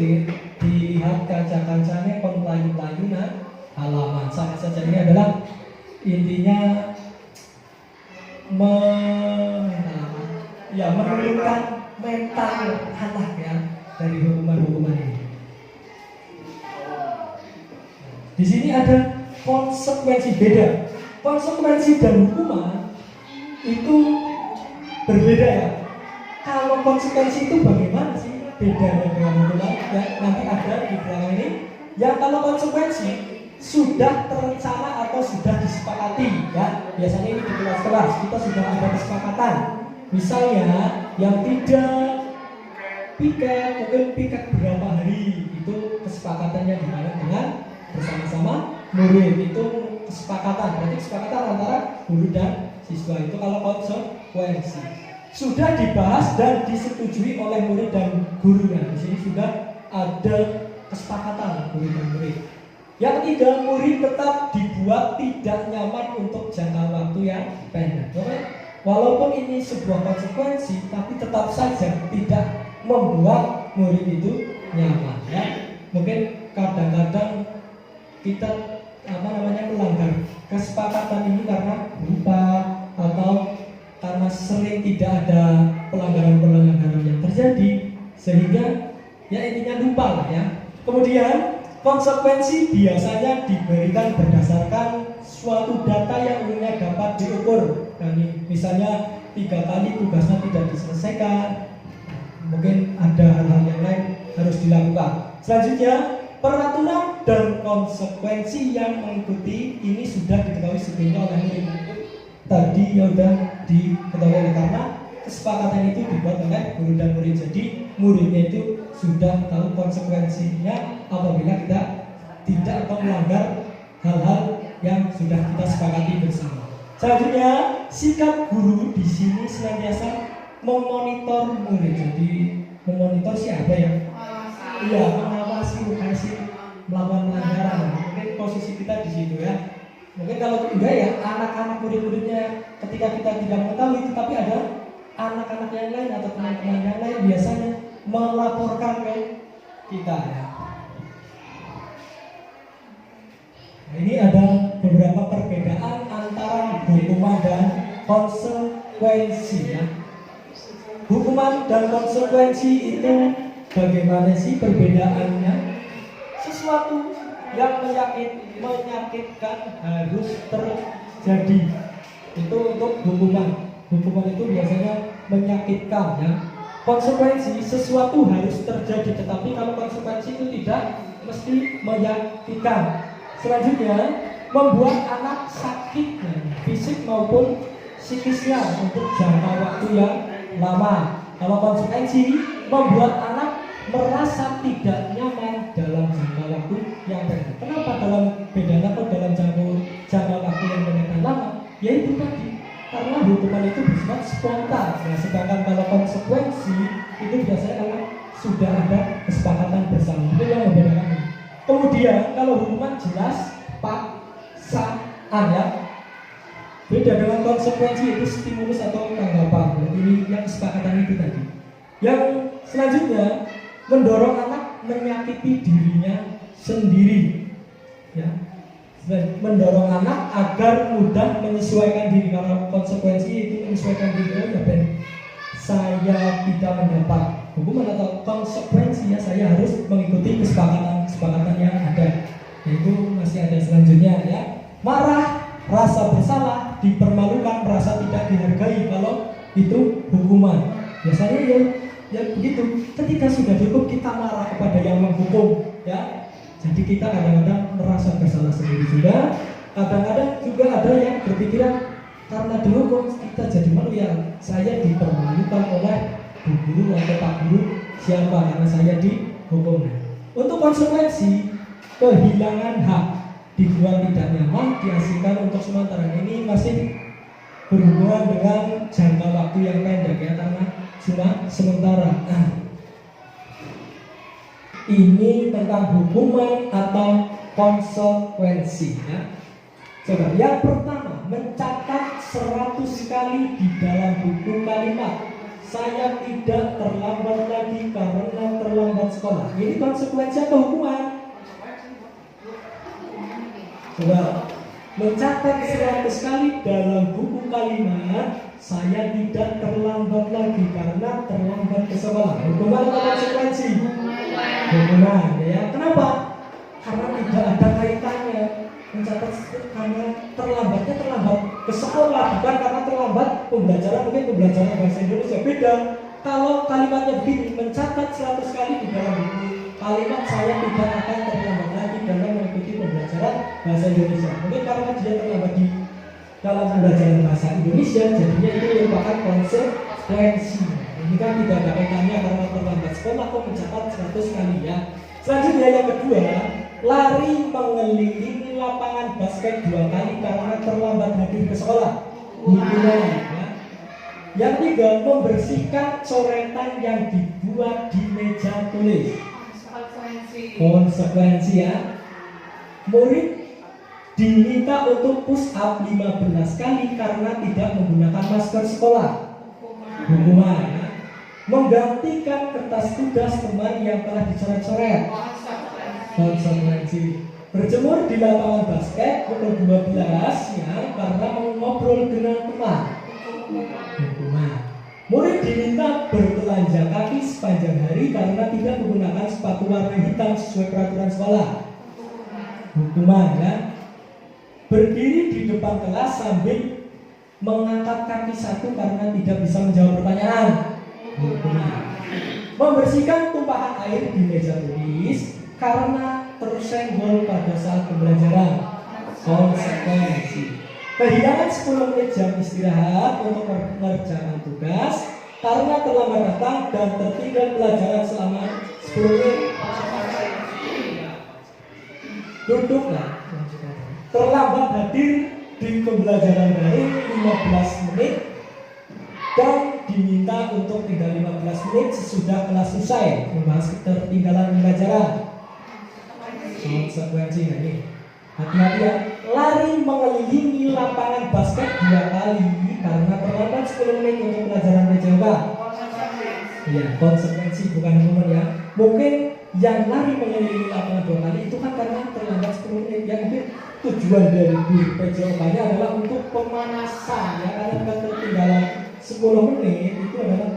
Speaker 1: dilihat kaca-kacanya kon layu-layunan halaman sama saja. Ini adalah intinya menurunkan mental anak ya dari hukuman-hukuman ini. Di sini ada konsekuensi beda. Konsekuensi dan hukuman itu berbeda ya. Kalau konsekuensi itu bagaimana sih bedanya dengan hukuman? Ya, nanti ada di belakang ini. Ya kalau konsekuensi sudah terencana atau sudah disepakati ya. Biasanya ini di kelas-kelas kita sudah ada kesepakatan. Misalnya yang tidak piket, mungkin piket berapa hari, itu kesepakatannya dibangun dengan bersama-sama murid. Itu kesepakatan, berarti kesepakatan antara guru dan siswa. Itu kalau konsekuensi sudah dibahas dan disetujui oleh murid dan gurunya. Di sini sudah ada kesepakatan guru dan murid. Yang ketiga, murid tetap dibuat tidak nyaman untuk jangka waktu yang pendek. Walaupun ini sebuah konsekuensi, tapi tetap saja tidak membuat murid itu nyaman. Ya, mungkin kadang-kadang kita melanggar kesepakatan ini karena lupa atau karena sering tidak ada pelanggaran-pelanggaran yang terjadi, sehingga ya intinya lupa lah ya. Kemudian konsekuensi biasanya diberikan berdasarkan suatu data yang umumnya dapat diukur. Nah, misalnya 3 kali tugasnya tidak diselesaikan, mungkin ada hal-hal yang lain harus dilakukan. Selanjutnya, peraturan dan konsekuensi yang mengikuti ini sudah diketahui sebelumnya oleh murid. Tadi ya udah diketahui oleh karena kesepakatan itu dibuat oleh guru dan murid. Jadi muridnya itu sudah tahu konsekuensinya apabila kita tidak atau melanggar hal-hal yang sudah kita sepakati bersama. Selanjutnya, sikap guru di sini senantiasa memonitor murid. Jadi memonitor siapa ya? Iya, mengawasi bukan sih melakukan pelanggaran. Mungkin posisi kita di situ ya. Mungkin kalau enggak ya anak-anak murid-muridnya ketika kita tidak mengetahui, tetapi ada anak-anak yang lain atau teman-teman yang lain biasanya melaporkan ke kita ya. Nah, ini ada beberapa perbedaan antara hukuman dan konsekuensi ya. Hukuman dan konsekuensi itu bagaimana sih perbedaannya? Sesuatu yang menyakitkan harus terjadi. Itu untuk hukuman. Hukuman itu biasanya menyakitkan ya. Konsekuensi sesuatu harus terjadi, tetapi kalau konsekuensi itu tidak mesti menyakitkan. Selanjutnya, membuat anak sakit fisik maupun psikisnya untuk jangka waktu yang lama. Kalau konsekuensi membuat anak merasa tidak nyaman dalam jangka waktu yang pendek. Kenapa dalam bedanya atau dalam jangka waktu yang pendek dan lama? Yaitu tadi karena hukuman itu bersifat spontan. Nah, sedangkan kalau konsekuensi itu biasanya Kemudian kalau hukuman jelas paksaan ya. Beda dengan konsekuensi, itu stimulus atau tanggapan. Jadi ini yang kesepakatan itu tadi. Yang selanjutnya mendorong anak menyakiti dirinya sendiri. Ya. Mendorong anak agar mudah menyesuaikan diri, karena konsekuensi itu menyesuaikan diri. Ya, ben saya tidak mendapat hukuman atau konsekuensinya, saya harus mengikuti kesepakatan yang ada. Yaitu masih ada selanjutnya ya. Marah, rasa bersalah, dipermalukan, merasa tidak dihargai kalau itu hukuman. Biasanya ya begitu. Ketika sudah dihukum kita marah kepada yang menghukum ya. Jadi kita kadang-kadang merasa bersalah sendiri juga. Kadang-kadang juga ada yang berpikiran karena dihukum kita jadi malu ya. Saya dipermalukan oleh bu guru atau pak guru siapa karena saya dihukum. Untuk konsekuensi kehilangan hak, dibuat tidak nyaman, diasingkan untuk sementara. Ini masih berhubungan dengan jangka waktu yang pendek ya, karena cuma sementara. Ini tentang hukuman atau konsekuensi ya. Coba yang pertama, mencatat 100 kali di dalam buku kalimat saya tidak terlambat lagi karena terlambat sekolah. Ini konsekuensi atau hukuman? Coba mencatat 100 kali dalam buku kalimat saya tidak terlambat lagi karena terlambat ke sekolah. Hukuman atau konsekuensi? Hukuman ya. Kenapa? Karena tidak ada kaitannya. Mencatat karena terlambatnya terlambat ke sekolah, bukan karena terlambat pembelajaran. Mungkin pembelajaran bahasa Indonesia beda. Kalau kalimatnya begini, mencatat 100 kali di dalam buku kalimat saya tidak akan terlambat lagi dalam mengikuti pembelajaran bahasa Indonesia. Mungkin karena dia terlambat di dalam pembelajaran bahasa Indonesia, jadinya itu merupakan konsekuensi. Ini kan tidak ada kaitannya karena terlambat sekolah kok mencatat 100 kali ya. Selanjutnya yang kedua, lari mengelilingi lapangan basket 2 kali karena terlambat hadir ke sekolah. Hukuman ya. Yang ketiga, membersihkan coretan yang dibuat di meja tulis. Konsekuensi ya. Murid diminta untuk push up 15 kali karena tidak menggunakan masker sekolah. Hukuman ya. Menggantikan kertas tugas teman yang telah dicoret-coret. Konsekuensi. Berjemur di lapangan basket pukul 12 ya karena mau ngobrol dengan teman. Hukuman. Murid diminta bertelanjang kaki sepanjang hari karena tidak menggunakan sepatu warna hitam sesuai peraturan sekolah. Hukuman ya. Berdiri di depan kelas sambil mengangkat kaki satu karena tidak bisa menjawab pertanyaan. Hukuman. Membersihkan tumpahan air di meja tulis karena tersenggol pada saat pembelajaran. Konsekuensi. Kehilangan 10 menit jam istirahat untuk mengerjakan tugas karena terlambat datang dan tertinggal pelajaran selama 10 menit. Duduklah. Terlambat hadir di pembelajaran daring 15 menit dan diminta untuk tinggal 15 menit sesudah kelas selesai, membahas ketertinggalan pembelajaran. Konsekuensi ini. Hati-hati ya. Lari mengelilingi lapangan basket 2 kali karena terlambat 10 menit untuk pelajaran PJOK. Ya, konsekuensi bukan hukuman ya. Mungkin yang lari mengelilingi lapangan 2 kali itu kan karena terlambat 10 menit. Ya mungkin tujuan dari PJOK-nya adalah untuk pemanasan ya, karena bukan ketinggalan 10 menit itu adalah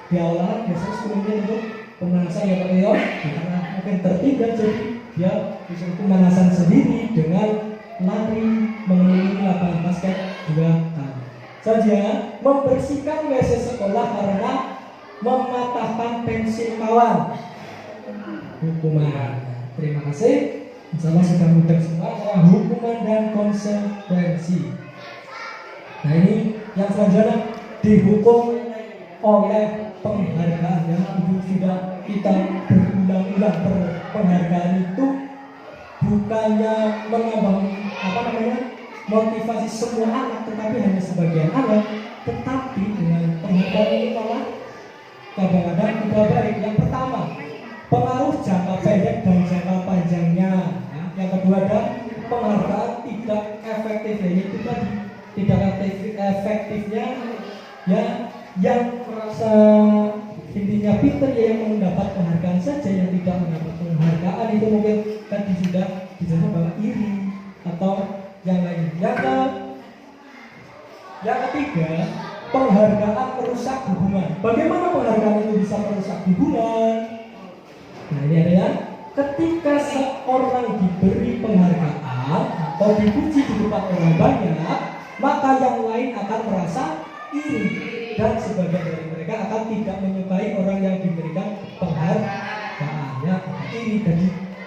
Speaker 1: di awal biasanya 10 menit untuk pemanasan ya Pak Leo. Karena mungkin tertinggal jadi dia bisa pemanasan sendiri dengan lari mengelilingi lapangan basket 2 kali. Selanjutnya, membersihkan WC sekolah karena mematahkan pensil kawan. Hukuman. Terima kasih. Insyaallah sudah mudah semua adalah hukuman dan konsekuensi. Nah ini yang selanjutnya dihukum oleh penghargaan yang sudah kita berulang-ulang. Penghargaan itu bukannya menambah motivasi semua anak, tetapi hanya sebagian anak. Tetapi dengan penghargaan ini malah kadang-kadang tidak baik. Yang pertama, pengaruh jangka pendek dan jangka panjangnya. tadi tidak efektifnya ya yang merasa intinya pinter ya yang mendapat penghargaan saja, yang tidak mendapat penghargaan itu mungkin tadi sudah dijelaskan bahwa iri atau yang lain. Yang ketiga, penghargaan merusak hubungan. Bagaimana penghargaan itu bisa merusak hubungan? Nah ini ada ya, ketika seorang diberi penghargaan atau dipuji di depan orang banyak, maka yang lain akan merasa iri dan sebagian dari mereka akan tidak menyukai orang yang diberikan penghargaan ya, iri.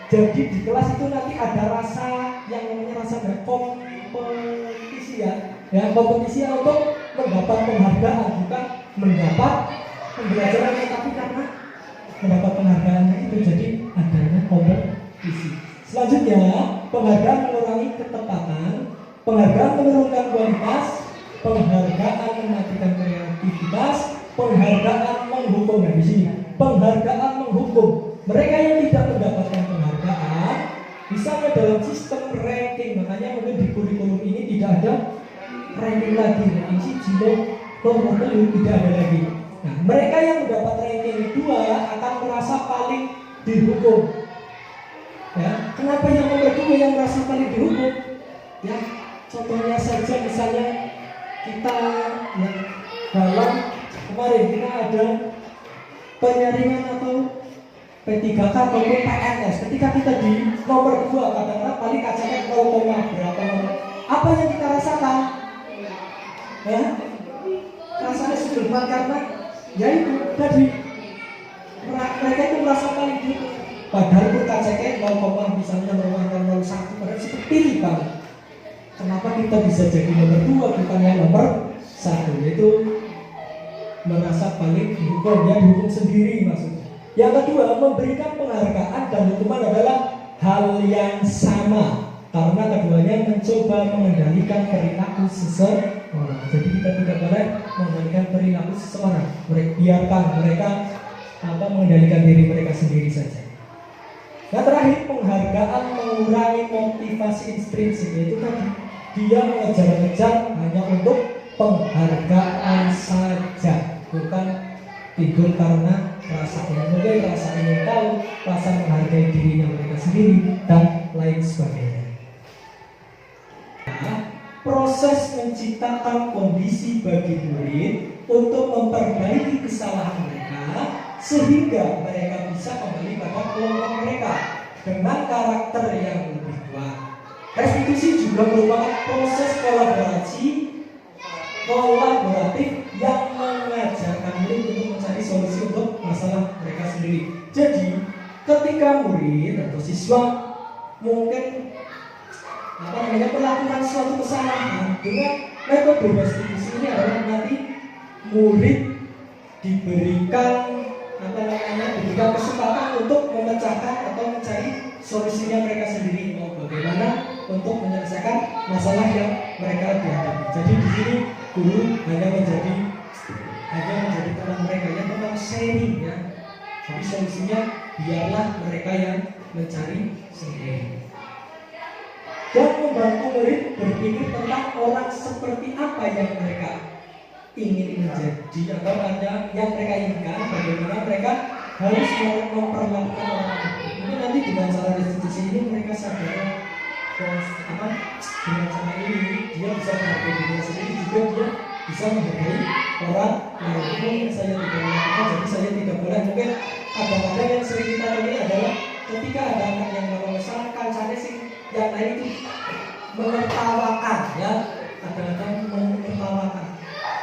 Speaker 1: Jadi di kelas itu nanti ada rasa yang namanya rasa kompetisi ya, kompetisi untuk mendapat penghargaan, bukan mendapat pembelajaran, tapi karena mendapat penghargaannya itu jadi adanya kompetisi. Selanjutnya, penghargaan mengurangi ketepatan, penghargaan menurunkan kualitas, penghargaan mematikan kreativitas, penghargaan menghukum. Nah di sini penghargaan menghukum mereka yang tidak mendapatkan penghargaan, misalnya dalam sistem ranking. Makanya mungkin di kurikulum ini tidak ada ranking lagi, ranking siji nomor tidak ada lagi. Nah, mereka yang mendapat ranking 2 akan merasa paling dihukum. Ya, kenapa yang nomor 2 yang merasa paling dihukum? Ya, contohnya saja misalnya kita ya, dalam kemarin kita ada penyaringan atau P3K ataupun PNS. Ketika kita di nomor 2 kadang-kadang paling kacanya 0, berapa nomor. Apa yang kita rasakan? Ya, rasanya sudah banget karena ya itu tadi mereka itu merasa paling dihukum. Padahal itu kacanya 0, misalnya 0,01, padahal seperti banget. Kenapa kita bisa jadi nomor 2 bukan yang nomor 1? Yaitu merasa paling dihukum, ya dihukum sendiri maksudnya. Yang kedua, memberikan penghargaan dan hukuman adalah hal yang sama, karena keduanya mencoba mengendalikan perilaku seseorang. Jadi kita tidak boleh mengendalikan perilaku seseorang. Biarkan mereka mengendalikan diri mereka sendiri saja. Yang terakhir, penghargaan mengurangi motivasi intrinsik, yaitu tadi dia mengejar-ngejar hanya untuk penghargaan saja, bukan timbul karena rasa ingin tahu, rasa menghargai dirinya mereka sendiri dan lain sebagainya. Nah, proses menciptakan kondisi bagi murid untuk memperbaiki kesalahan mereka sehingga mereka bisa kembali pada kelompok mereka dengan karakter yang lebih kuat. Restitusi juga merupakan proses kolaboratif yang mengajarkan murid untuk mencari solusi untuk masalah mereka sendiri. Jadi, ketika murid atau siswa mungkin melakukan suatu kesalahan dengan metode restitusi ini adalah nanti murid diberikan kesempatan untuk memecahkan atau mencari solusinya mereka sendiri, bagaimana untuk menyelesaikan masalah yang mereka hadapi. Jadi di sini guru hanya menjadi teman mereka yang memang sharing ya. Jadi solusinya biarlah mereka yang mencari sendiri. Dan membantu murid berpikir tentang orang seperti apa yang mereka ingin menjadi atau ada yang mereka inginkan, bagaimana mereka harus memperlakukan orang lain. Mungkin nanti dengan cara restitusi ini mereka sadar dengan cara ini dia bisa menghargai dirinya sendiri, juga dia bisa menghargai orang lain. Mungkin saya tidak melakukan, jadi saya tidak boleh. Mungkin kadang-kadang yang sering kita temui adalah ketika ada anak yang melakukan kancane sing yang lain itu menertawakan ya, kadang-kadang menertawakan.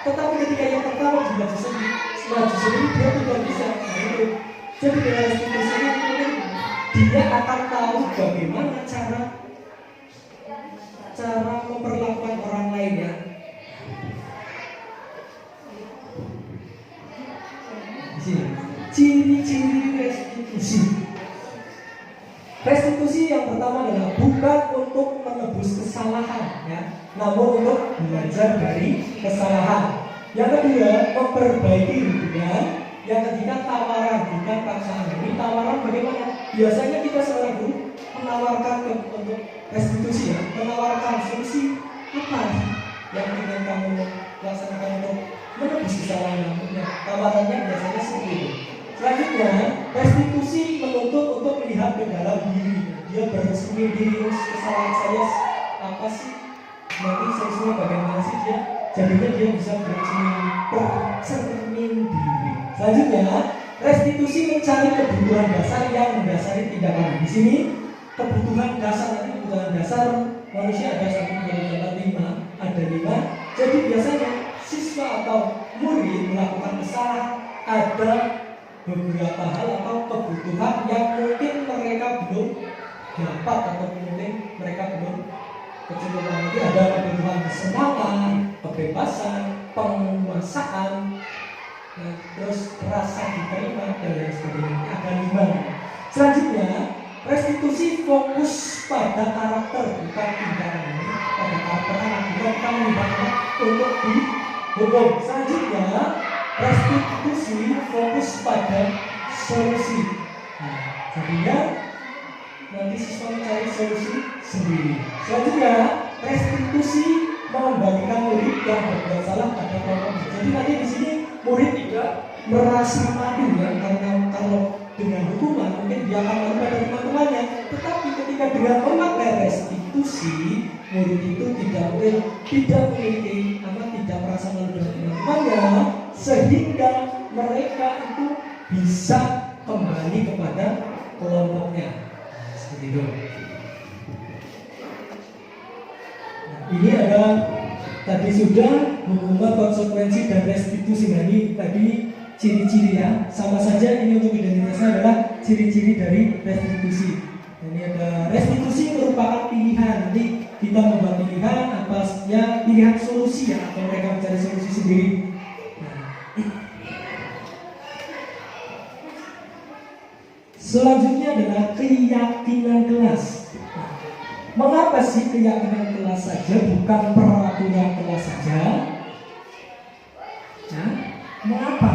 Speaker 1: Tetapi ketika yang pertama juga maju sendiri dia tidak bisa. Jadi dengan restitusi ini mungkin dia akan tahu bagaimana cara memperlakukan orang lain ya. Di sini ciri-ciri restitusi. Restitusi yang pertama adalah bukan untuk menebus kesalahan ya, namun untuk belajar dari kesalahan. Yang kedua, memperbaiki hubungan. Yang ketiga, tawaran, bukan paksaan. Ini tawaran bagaimana? Biasanya kita seorang guru menawarkan untuk restitusi ya, menawarkan solusi apa? kamu laksanakan untuk menebus kesalahan kamu. Tawarannya biasanya seperti itu. Selanjutnya, restitusi menuntut untuk melihat ke dalam diri. Dia bercermin diri, kesalahan saya apa sih? Nanti solusinya bagaimana sih dia? Jadinya dia bisa bercermin diri. Selanjutnya, restitusi mencari kebutuhan dasar yang mendasari tindakan. Di sini kebutuhan dasar, kebutuhan dasar manusia ada 1, 2, 3, 4, 5, ada 5. Jadi biasanya siswa atau murid melakukan kesalahan ada beberapa hal atau kebutuhan yang mungkin mereka belum dapat atau mungkin mereka belum kecukupan. Nanti ada kebutuhan kesenangan, kebebasan, penguasaan, terus rasa diterima dan lain sebagainya. Ada 5. Selanjutnya, restitusi fokus pada karakter bukan tindakan. Pada karakter anak bukan tindakan untuk dihukum. Selanjutnya, restitusi fokus pada solusi. Jadinya nanti siswa mencari solusi sendiri. Selanjutnya, restitusi mengembalikan murid yang berbuat salah pada kelompok. Jadi nanti di sini murid tidak merasa malu ya, karena kalau dengan hukuman mungkin dia akan malu pada teman-temannya. Tetapi ketika dengan memakai restitusi, murid itu tidak memiliki tidak merasa malu dengan teman-temannya, sehingga mereka itu bisa kembali kepada kelompoknya. Seperti itu. Ini ada tadi sudah hukuman, konsekuensi dan restitusi. Nah, ini tadi ciri-ciri ya. Sama saja ini untuk identitasnya adalah ciri-ciri dari restitusi. Ini ada restitusi merupakan pilihan. Nanti kita membuat pilihan apa ya, pilihan solusi ya, atau mereka mencari solusi sendiri. Selanjutnya adalah keyakinan kelas. Mengapa sih keyakinan kelas saja, bukan peraturan kelas saja? Mengapa?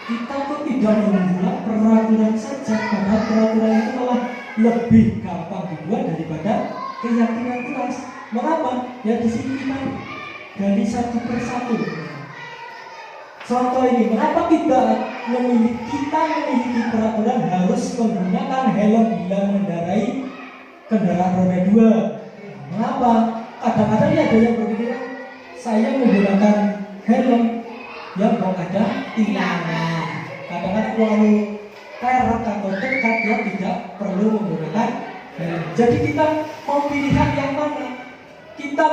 Speaker 1: Kita kok tidak membuat peraturan saja, karena peraturan itu malah lebih gampang dibuat daripada keyakinan kelas. Mengapa? Ya di sini kita gali satu persatu. Contoh ini, mengapa kita memiliki peraturan harus menggunakan helm bila mengendarai kendaraan roda 2? Mengapa? Kadang-kadang ada yang berpikiran saya menggunakan helm yang kok ada tilangan. Kadang-kadang terlalu perak atau dekat dia tidak perlu menggunakan helm. Jadi kita mau pilihan yang mana? Kita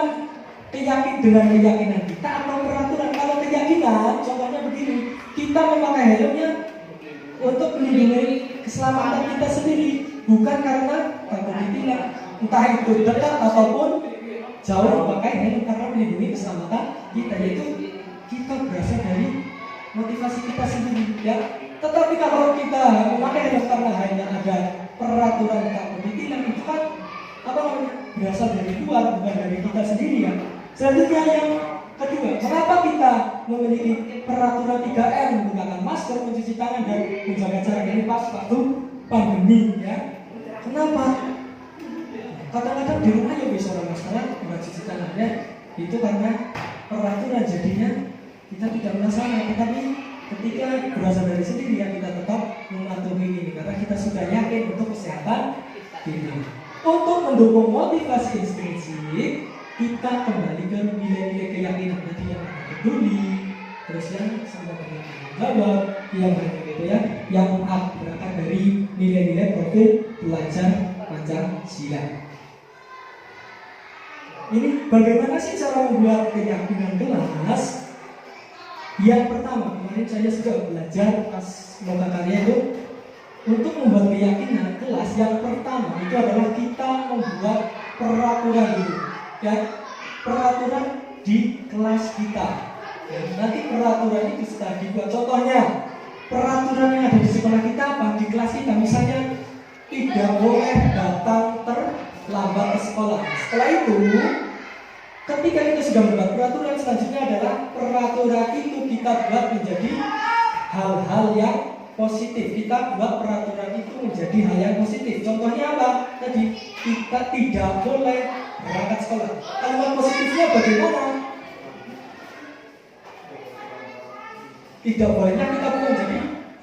Speaker 1: keyakin dengan keyakinan kita atau peraturan? Kalau keyakinan, contohnya begini, kita memakai helmnya untuk melindungi keselamatan kita sendiri, bukan karena takut ditilang. Entah itu dekat ataupun jauh memakai helm karena melindungi keselamatan kita, yaitu kita berasal dari motivasi kita sendiri ya. Tetapi kalau kita memakai helm karena hanya ada peraturan takut ditilang, itu kan berasal dari luar, bukan dari kita sendiri ya. Selanjutnya yang kedua, mengapa kita memiliki peraturan 3M, menggunakan masker, mencuci tangan dan menjaga jarak ini pas waktu pandemi ya? Kenapa? Kadang-kadang di rumah ya bisa orang masker, bukan cuci tangannya, itu karena peraturan, jadinya kita tidak melaksanakan. Tetapi ketika berasal dari sendiri ya, kita tetap mematuhi ini karena kita sudah yakin untuk kesehatan kita. Untuk mendukung motivasi intrinsik, kita kembali ke nilai-nilai keyakinan tadi yang peduli, terus yang sama dengan jawab, yang gitu ya, yang berangkat dari nilai-nilai profil belajar Pancasila. Ini bagaimana sih cara membuat keyakinan kelas? Yang pertama, kemarin saya sudah belajar pas loka karya itu, untuk membuat keyakinan kelas yang pertama itu adalah kita membuat peraturan dulu ya, peraturan di kelas kita ya. Nanti peraturan itu sudah dibuat, contohnya peraturan yang ada di sekolah kita apa, di kelas kita misalnya tidak boleh datang terlambat ke sekolah. Setelah itu ketika kita sudah membuat peraturan, selanjutnya adalah peraturan itu kita buat menjadi hal-hal yang positif. Kita buat peraturan itu menjadi hal yang positif. Contohnya apa? Tadi kita tidak boleh berangkat sekolah. Kalimat positifnya bagaimana? Tidak bolehnya kita buang. Jadi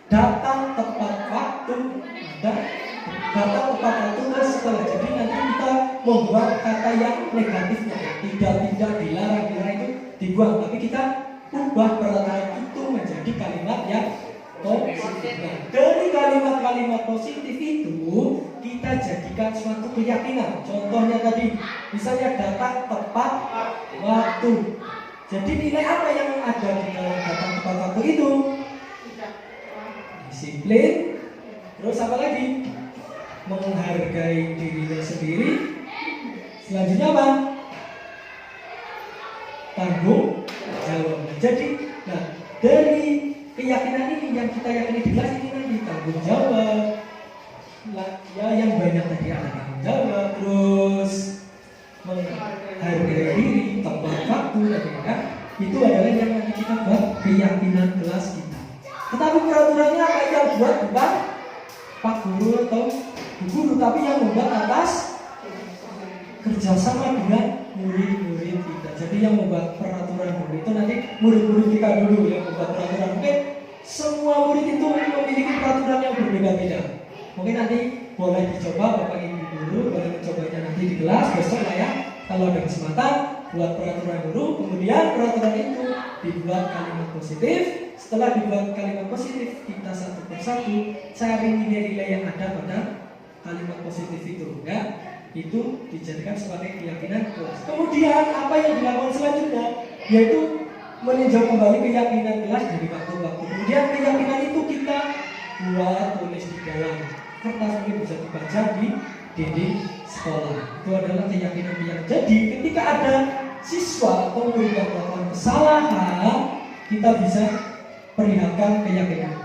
Speaker 1: datang tepat waktu, dan datang tepat waktu setelah. Jadi nanti kita membuang kata yang negatifnya. Tidak dilarang itu dibuang, tapi kita ubah peraturan itu menjadi kalimat yang positif. Nah, dari kalimat-kalimat positif itu kita jadikan suatu keyakinan. Contohnya tadi, misalnya datang tepat waktu. Jadi nilai apa yang ada di dalam datang tepat waktu itu? Disiplin. Terus apa lagi? Menghargai dirinya sendiri. Selanjutnya apa? Tanggung jawab. Jadi, nah dari keyakinan ini yang kita yakini di kelas ini nanti tanggung jawab. Ya yang banyak tadi ada tanggung jawab, terus menghargai diri, tepat waktu, kan? Itu adalah yang nanti kita buat keyakinan kelas kita. Tetapi peraturannya apa yang buat bukan Pak Guru atau Bu Guru, tapi yang membuat atas kerjasama dengan murid-murid kita. Jadi yang membuat peraturan murid itu nanti murid-murid kita dulu yang membuat peraturan. Mungkin semua murid itu memiliki peraturan yang berbeda-beda. Mungkin nanti boleh dicoba Bapak Ibu Guru, boleh mencobanya nanti di kelas besok lah ya. Kalau ada kesempatan buat peraturan guru, kemudian peraturan itu dibuat kalimat positif. Setelah dibuat kalimat positif, kita satu persatu cari nilai-nilai yang ada pada kalimat positif itu, ya. Itu dijadikan sebagai keyakinan kelas. Kemudian apa yang dilakukan selanjutnya yaitu meninjau kembali keyakinan kelas dari waktu-waktu. Kemudian keyakinan itu kita buat tulis di dalam kertas, ini bisa dibaca di dinding sekolah. Itu adalah keyakinan yang jadi ketika ada siswa atau murid yang melakukan kesalahan, kita bisa perlihatkan keyakinan.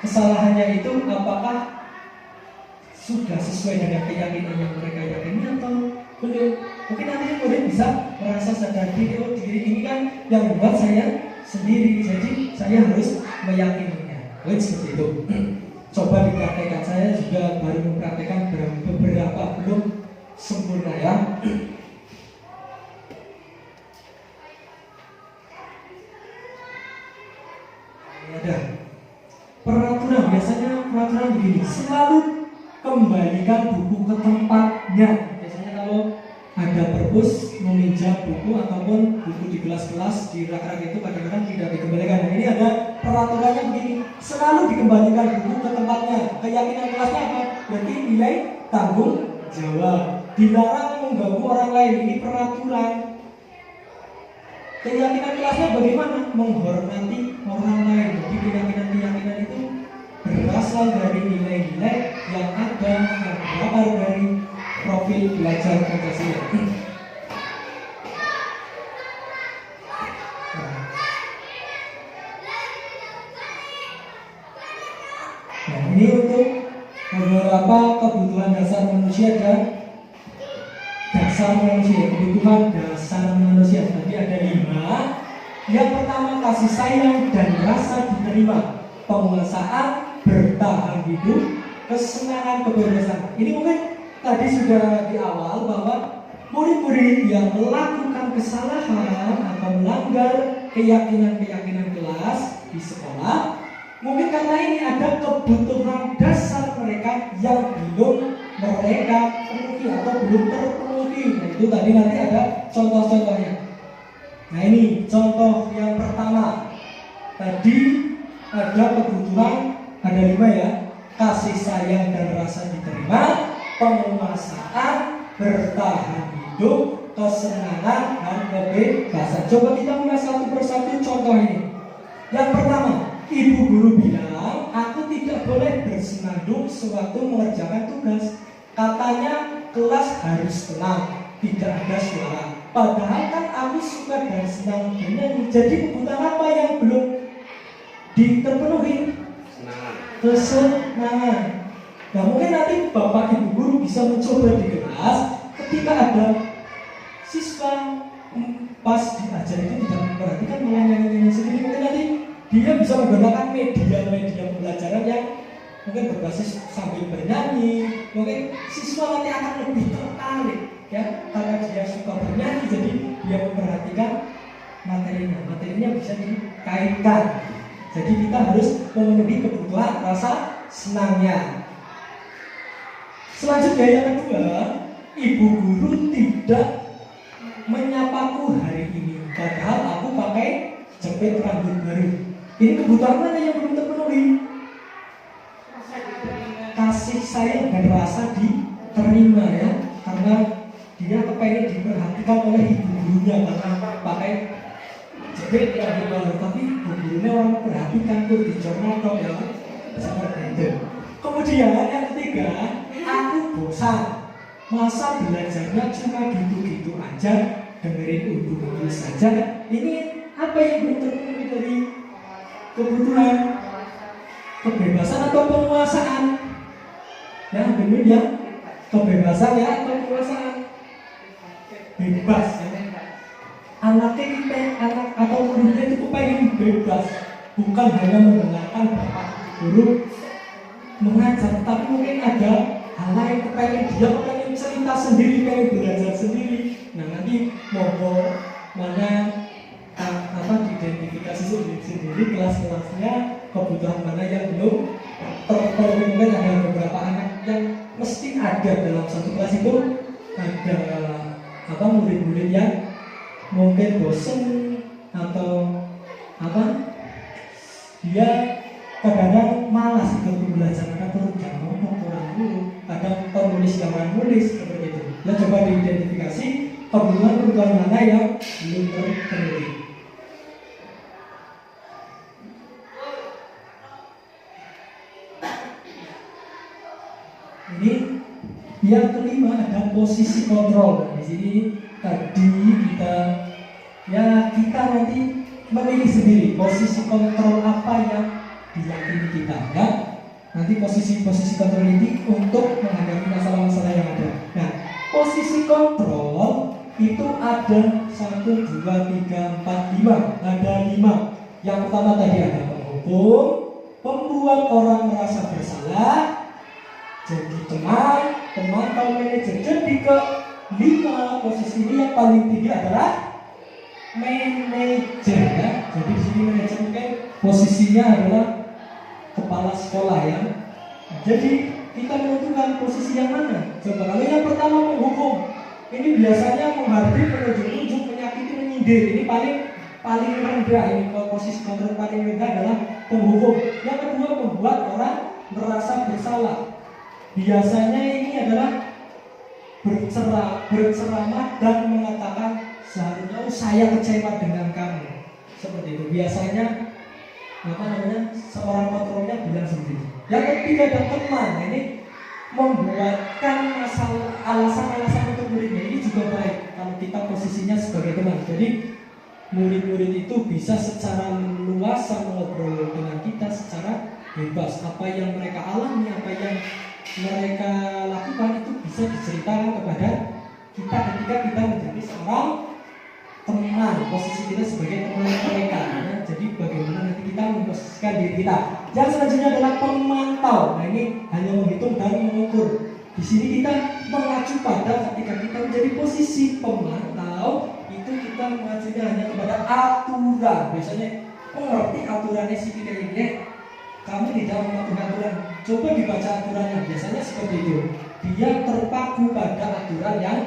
Speaker 1: Kesalahannya itu apakah sudah sesuai dengan keyakinan yang mereka yakini atau belum? Mungkin nanti murid bisa merasa sadar diri, oh diri ini kan yang membuat saya sendiri, jadi saya harus meyakininya. Seperti itu. Coba dipraktekkan, saya juga baru mempraktekkan beberapa, belum sempurna ya. Ada peraturan, biasanya peraturan begini, selalu kembalikan buku ke tempatnya. Biasanya kalau ada perpus meminjam buku ataupun buku di kelas-kelas di rak-rak itu kadang-kadang tidak dikembalikan. Nah, ini ada peraturannya begini, selalu dikembalikan buku ke tempatnya. Keyakinan kelasnya apa? Berarti nilai tanggung jawab. Dilarang mengganggu orang lain, ini peraturan. Keyakinan kelasnya bagaimana? Menghormati orang lain. Jadi keyakinan itu berasal dari nilai-nilai yang ada yang berakar dari profil belajar Pancasila. Nah, ini untuk beberapa kebutuhan dasar manusia dan kebutuhan dasar manusia. Tadi ada 5. Yang pertama kasih sayang dan rasa diterima, penguasaan, bertahan hidup, kesenangan, kebebasan. Ini mungkin tadi sudah di awal bahwa murid-murid yang melakukan kesalahan atau melanggar keyakinan-keyakinan kelas di sekolah, mungkin karena ini ada kebutuhan dasar mereka yang belum mereka penuhi atau belum terpenuhi. Nah, itu tadi nanti ada contoh-contohnya. Nah, ini contoh yang pertama. Tadi ada kebutuhan, ada 5 ya. Kasih sayang dan rasa diterima, penguasaan, bertahan hidup, kesenangan, dan kebebasan. Coba kita mulai satu persatu contoh ini. Yang pertama, ibu guru bilang, aku tidak boleh bersenandung sewaktu mengerjakan tugas. Katanya kelas harus tenang, tidak ada suara. Padahal kan aku suka dan senang bernyanyi. Jadi kebutuhan apa yang belum terpenuhi? Kesenangan. Nah, mungkin nanti Bapak Ibu guru bisa mencoba di kelas ketika ada siswa pas diajar itu tidak memperhatikan malah nyanyi sendiri. Mungkin nanti dia bisa menggunakan media pembelajaran yang mungkin berbasis sambil bernyanyi. Mungkin siswa nanti akan lebih tertarik ya, karena dia suka bernyanyi, jadi dia memperhatikan materinya bisa dikaitkan. Jadi kita harus memenuhi kebutuhan rasa senangnya. Selanjutnya yang kedua, ibu guru tidak menyapaku hari ini, padahal aku pakai jepit rambut baru. Ini kebutuhan mana yang belum terpenuhi? Kasih sayang dan rasa diterima ya, karena dia kepengen diperhatikan oleh ibu gurunya karena pakai jepit rambut baru, tapi ibu gurunya orang perhatikan tuh di jurnal ya, seperti itu. Kemudian yang ketiga, aku bosan. Masa belajarnya cuma gitu-gitu aja, dengerin ibu-ibu saja. Ini apa yang belum terpenuhi dari kebutuhan? Kebebasan atau penguasaan? Ya, benar ya. Kebebasan ya atau penguasaan? Bebas ya. Anaknya kita, anak atau muridnya itu pengen bebas, bukan hanya mendengarkan bapak guru mengajar, tapi mungkin ada hal lain kepengen dia kepengen cerita sendiri, pengen belajar sendiri. Nah nanti mau mana diidentifikasi sendiri kelas-kelasnya, kebutuhan mana yang belum terpenuhi. Mungkin ada beberapa anak yang mesti ada dalam satu kelas itu, ada murid-murid yang mungkin bosen atau dia kadang-kadang malas ikut belajar, karena turun jam ngomong, turun dulu, kadang penulis jangan nulis seperti itu. Nah, coba diidentifikasi kebutuhan mana yang belum terpenuhi. Ini yang kelima, ada posisi kontrol. Di sini tadi kita nanti memilih sendiri posisi kontrol apa yang diyakini kita ya. Nanti posisi kontrol ini untuk menghadapi masalah-masalah yang ada. Nah, posisi kontrol itu ada 1, 2, 3, 4, 5. Ada 5. Yang pertama tadi ada penghukum, membuat orang merasa bersalah, jadi teman atau manajer. Jadi ke-5 posisi ini yang paling tinggi adalah manajer ya. Jadi di sini manajer mungkin posisinya adalah kepala sekolah ya. Nah, jadi kita menentukan posisi yang mana. Coba kalau yang pertama menghukum, ini biasanya menghardik, menunjuk-nunjuk, menyakiti, menyindir. Ini paling rendah. Ini posisi kontrol paling rendah adalah penghukum. Yang kedua membuat orang merasa bersalah. Biasanya ini adalah berceramah dan mengatakan seharusnya saya kecewa dengan kamu. Seperti itu. Biasanya seorang kontrolnya bilang sendiri. Yang ketiga ada teman. Ini membuatkan alasan-alasan untuk muridnya. Ini juga baik kalau kita posisinya sebagai teman. Jadi murid-murid itu bisa secara luas mengobrol dengan kita secara bebas. Apa yang mereka alami, apa yang mereka lakukan itu bisa diceritakan kepada kita ketika kita menjadi seorang teman, posisi kita sebagai teman mereka ya. Jadi bagaimana nanti kita memposisikan diri kita. Yang selanjutnya adalah pemantau. Nah ini hanya menghitung dan mengukur. Di sini kita mengacu pada ketika kita menjadi posisi pemantau, itu kita mengacunya hanya kepada aturan. Biasanya mengerti aturannya si kita ini. Kamu tidak mematuhi aturan, coba dibaca aturannya. Biasanya seperti itu. Dia terpaku pada aturan yang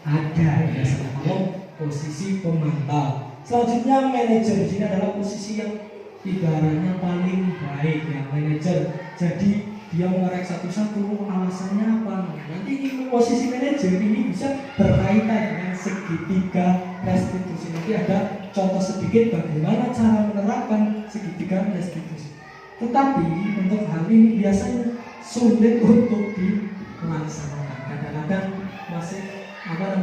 Speaker 1: ada. Biasanya kalau posisi pemantau. Selanjutnya manajer. Di sini adalah posisi yang ibaratnya paling baik ya, manajer. Jadi dia mengerek satu-satu alasannya apa. Nanti ini posisi manajer ini bisa berkaitan dengan segitiga restitusi. Nanti ada contoh sedikit bagaimana cara menerapkan segitiga restitusi. Tetapi untuk hal ini biasanya sulit untuk dilaksanakan. Kadang-kadang masih kadang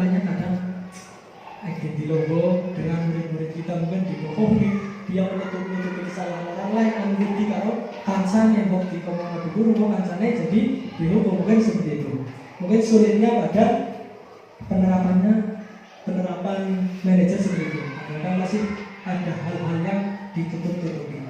Speaker 1: di logo dengan murid-murid kita mungkin dibohongi, dia menutupi kesalahan orang lain, mengerti kalau kansanya yang di komando guru kansanya jadi dihukum, mungkin seperti itu. Mungkin sulitnya pada penerapan manajer seperti itu. Kadang masih ada hal-hal yang ditutup-tutupi.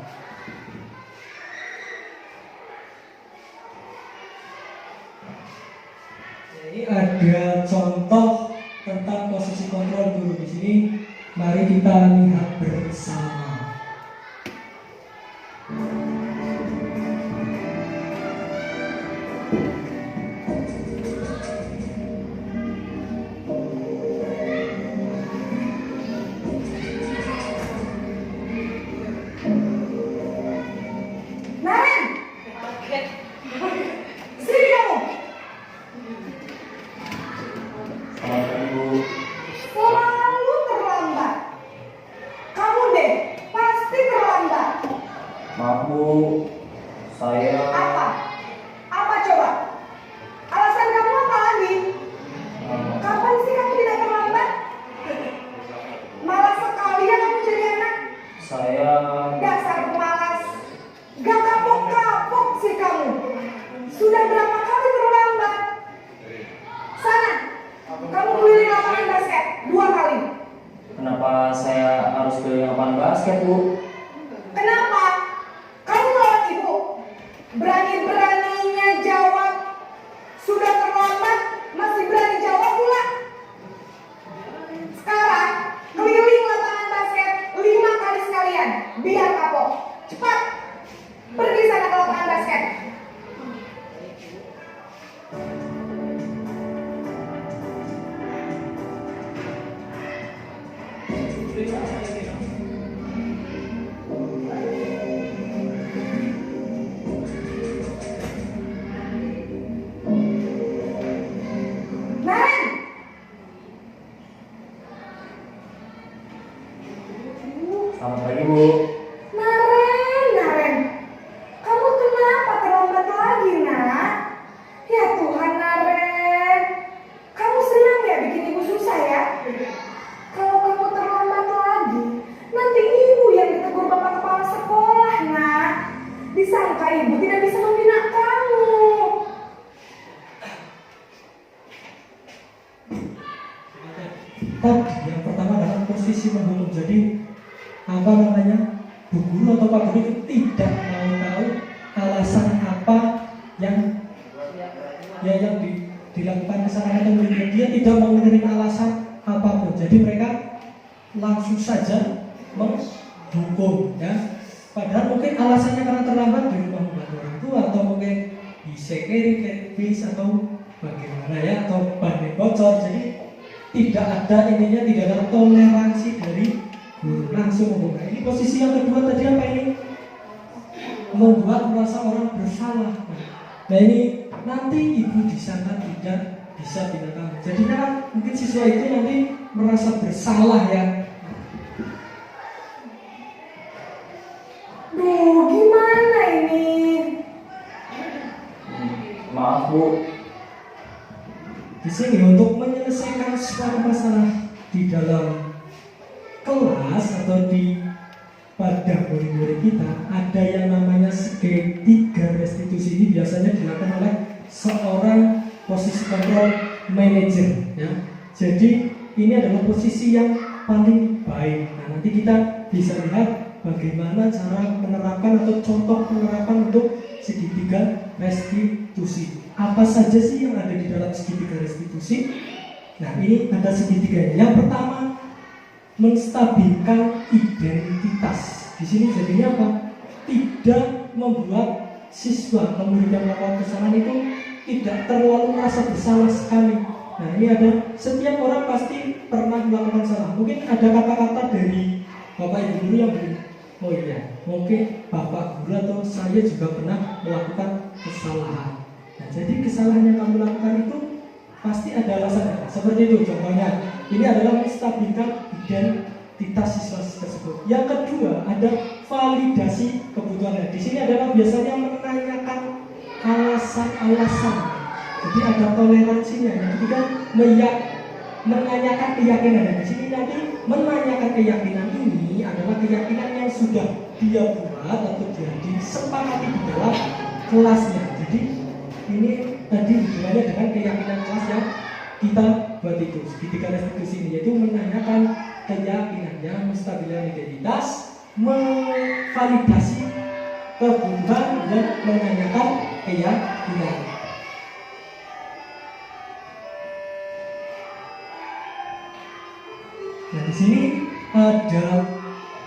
Speaker 1: Ini ada contoh tentang posisi kontrol guru di sini. Mari kita lihat bersama.
Speaker 5: Sudah berapa kali terlambat? Sana, kamu keliling lapangan basket 2 kali.
Speaker 6: Kenapa saya harus keliling lapangan basket, Bu?
Speaker 5: Kenapa? Kamu lawan ibu. Berani-beraninya jawab. Sudah terlambat, masih berani jawab pula. Sekarang, keliling lapangan basket 5 kali sekalian. Biar kapok. Cepat. Pergi sana ke lapangan basket. Naren!
Speaker 6: Selamat pagi, Bu.
Speaker 5: Naren, kamu kenapa terlambat lagi, nak? Ya Tuhan, Naren, kamu senang ya bikin ibu susah ya? Kalau kamu terlambat lagi, nanti ibu yang ditegur bapak kepala sekolah, nak. Disangka ibu tidak bisa membina kamu.
Speaker 1: Tadi yang pertama dalam posisi menghukum, jadi apa namanya, Bu Guru atau Pak Guru itu tidak mau tahu alasan apa yang dilakukan kesalahan atau muridnya. Dia tidak mau menerima alasan apapun. Jadi mereka langsung saja menghukum, ya. Padahal mungkin alasannya karena terlambat di rumah membantu orang tua, atau mungkin bisa bis atau bagaimana ya, atau ban bocor. Jadi tidak ada ininya, tidak ada toleransi dari guru, langsung membuka. Ini posisi yang kedua tadi apa ini? Membuat merasa orang bersalah. Nah ini nanti ibu disangka tidak bisa tindakan. Jadinya kan mungkin siswa itu nanti merasa bersalah ya.
Speaker 5: Duh, gimana ini?
Speaker 6: Maaf, Bu.
Speaker 1: Di sini untuk menyelesaikan suatu masalah di dalam kelas atau pada murid-murid kita, ada yang namanya segitiga restitusi. Ini biasanya dilakukan oleh seorang posisi kontrol manager, ya. Jadi ini adalah posisi yang paling baik. Nah, nanti kita bisa lihat bagaimana cara menerapkan atau contoh penerapan untuk segitiga restitusi. Apa saja sih yang ada di dalam segitiga restitusi? Nah, ini ada segitiganya. Yang pertama, menstabilkan identitas. Di sini jadinya apa? Tidak membuat siswa atau murid yang melakukan kesalahan itu tidak terlalu merasa bersalah sekali. Nah, ini ada, setiap orang pasti pernah melakukan salah. Mungkin ada kata-kata dari Bapak Ibu guru yang oh iya, mungkin Bapak guru atau saya juga pernah melakukan kesalahan. Nah, jadi kesalahan yang kamu lakukan itu pasti ada alasannya. Seperti itu contohnya. Ini adalah menstabilkan identitas siswa tersebut. Yang kedua, ada validasi kebutuhannya. Di sini adalah biasanya menanyakan alasan-alasan. Jadi ada toleransinya. Yang ketiga, menanyakan keyakinan. Di sini nanti menanyakan keyakinan ini adalah keyakinan yang sudah dia buat atau dia disepakati di dalam kelasnya. Jadi ini tadi hubungannya dengan keyakinan kelas yang kita buat itu. Segitiga restitusi ini yaitu menanyakan keyakinannya, menstabilkan identitas, memvalidasi kebutuhan dan menanyakan keyakinan. Nah, di sini ada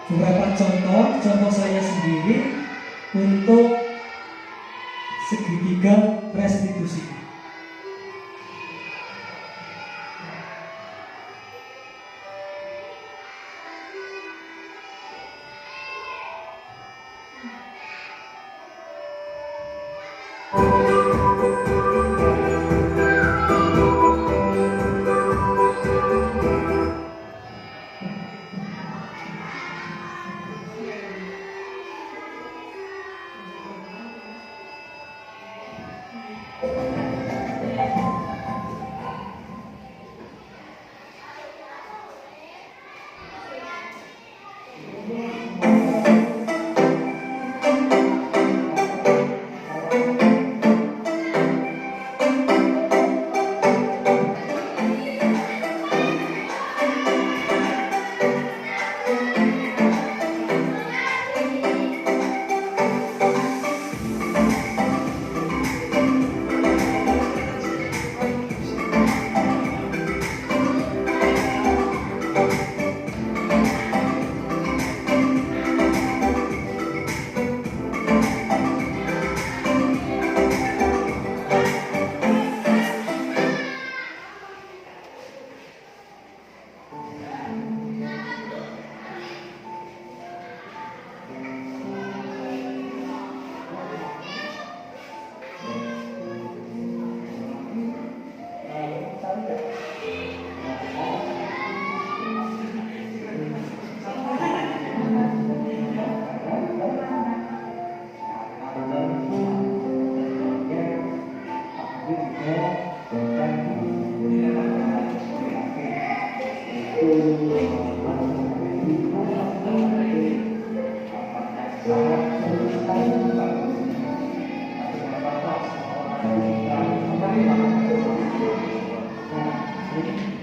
Speaker 1: beberapa contoh saya sendiri untuk segitiga restitusi.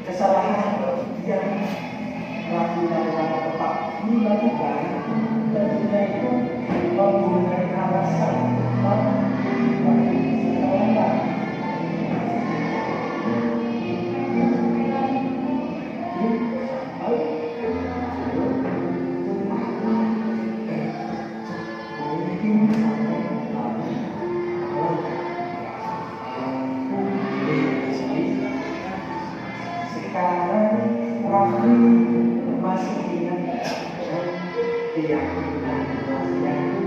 Speaker 1: kesalahan yang dilakukan tepat dilakukan tentunya itu mempunyai alasan sekarang Raffi masih ingat keyakinan yang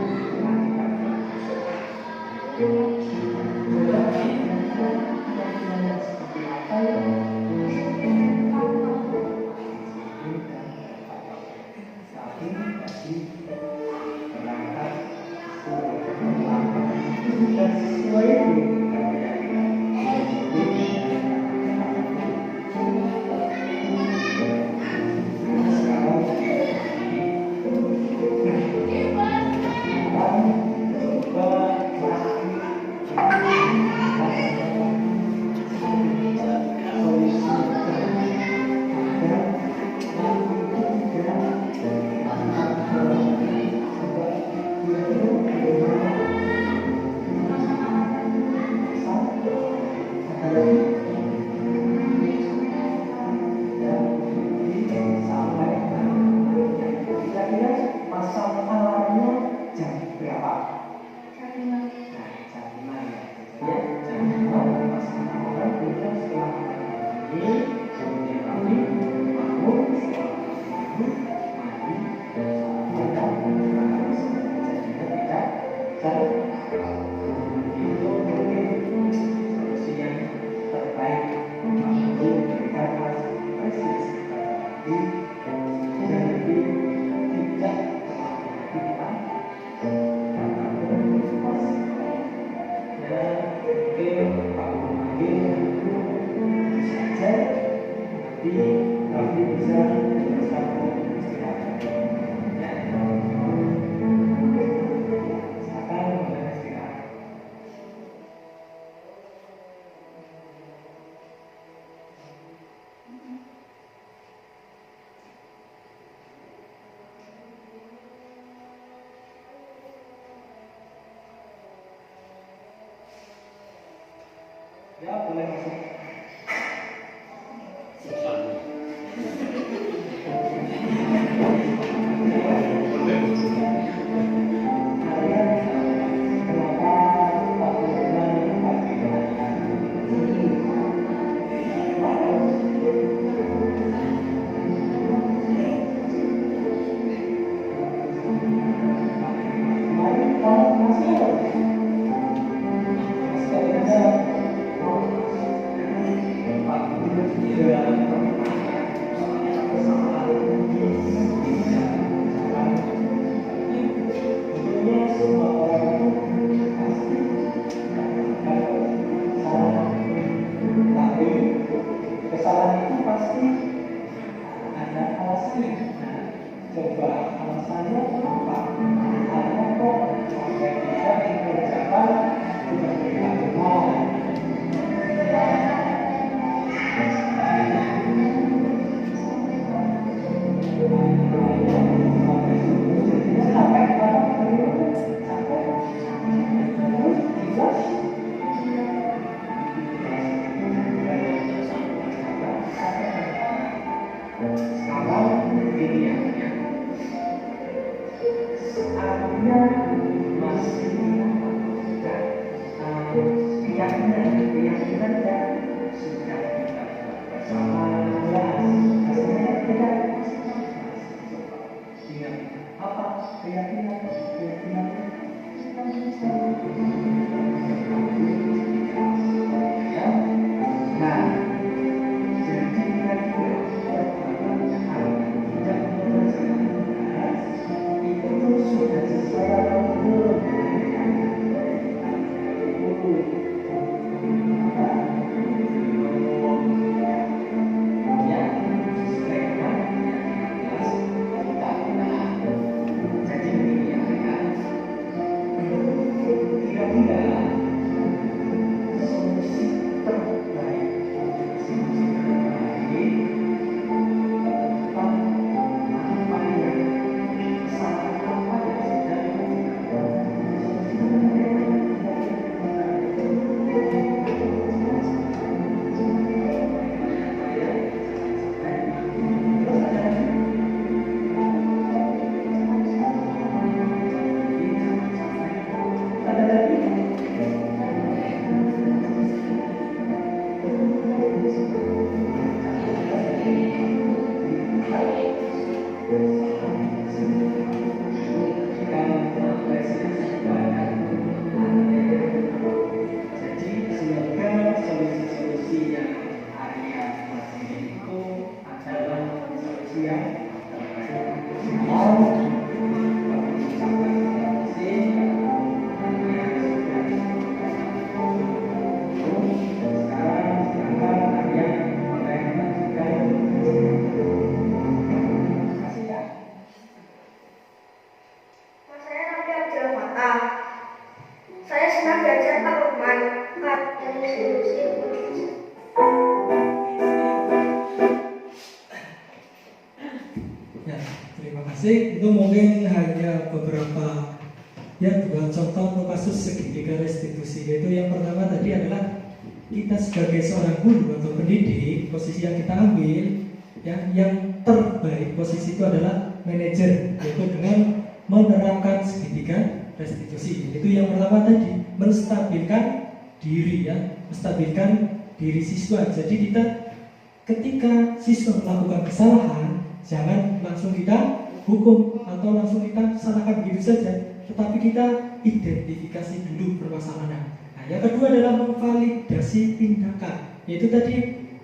Speaker 1: ya boleh masuk. Kesalahan itu pasti ada alasannya. Nah, coba alasannya apa? Karena kok sampai bisa dikerjakan tidak dilakukan.
Speaker 5: Pak Lukman.
Speaker 1: Ya, terima kasih. Itu mungkin hanya beberapa dua contoh atau kasus segitiga restitusi. Yaitu yang pertama tadi adalah kita sebagai seorang guru atau pendidik, posisi yang kita ambil ya, yang terbaik posisi itu adalah manajer, yaitu dengan menerapkan segitiga restitusi. Itu yang pertama tadi, menstabilkan diri ya, menstabilkan diri siswa. Jadi kita ketika siswa melakukan kesalahan, jangan langsung kita hukum atau langsung kita salahkan begitu saja, tetapi kita identifikasi dulu permasalahan. Nah, yang kedua adalah memvalidasi tindakan, yaitu tadi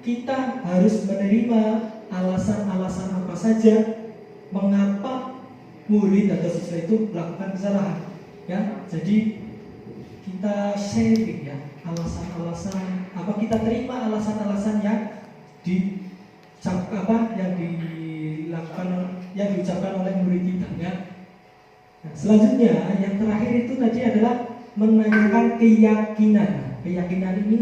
Speaker 1: kita harus menerima alasan-alasan apa saja mengapa murid atau siswa itu melakukan kesalahan. Ya, jadi kita sharing ya alasan-alasan apa, kita terima alasan-alasan yang yang diucapkan oleh murid kita ya. Nah, selanjutnya yang terakhir itu tadi adalah menanyakan keyakinan. Keyakinan ini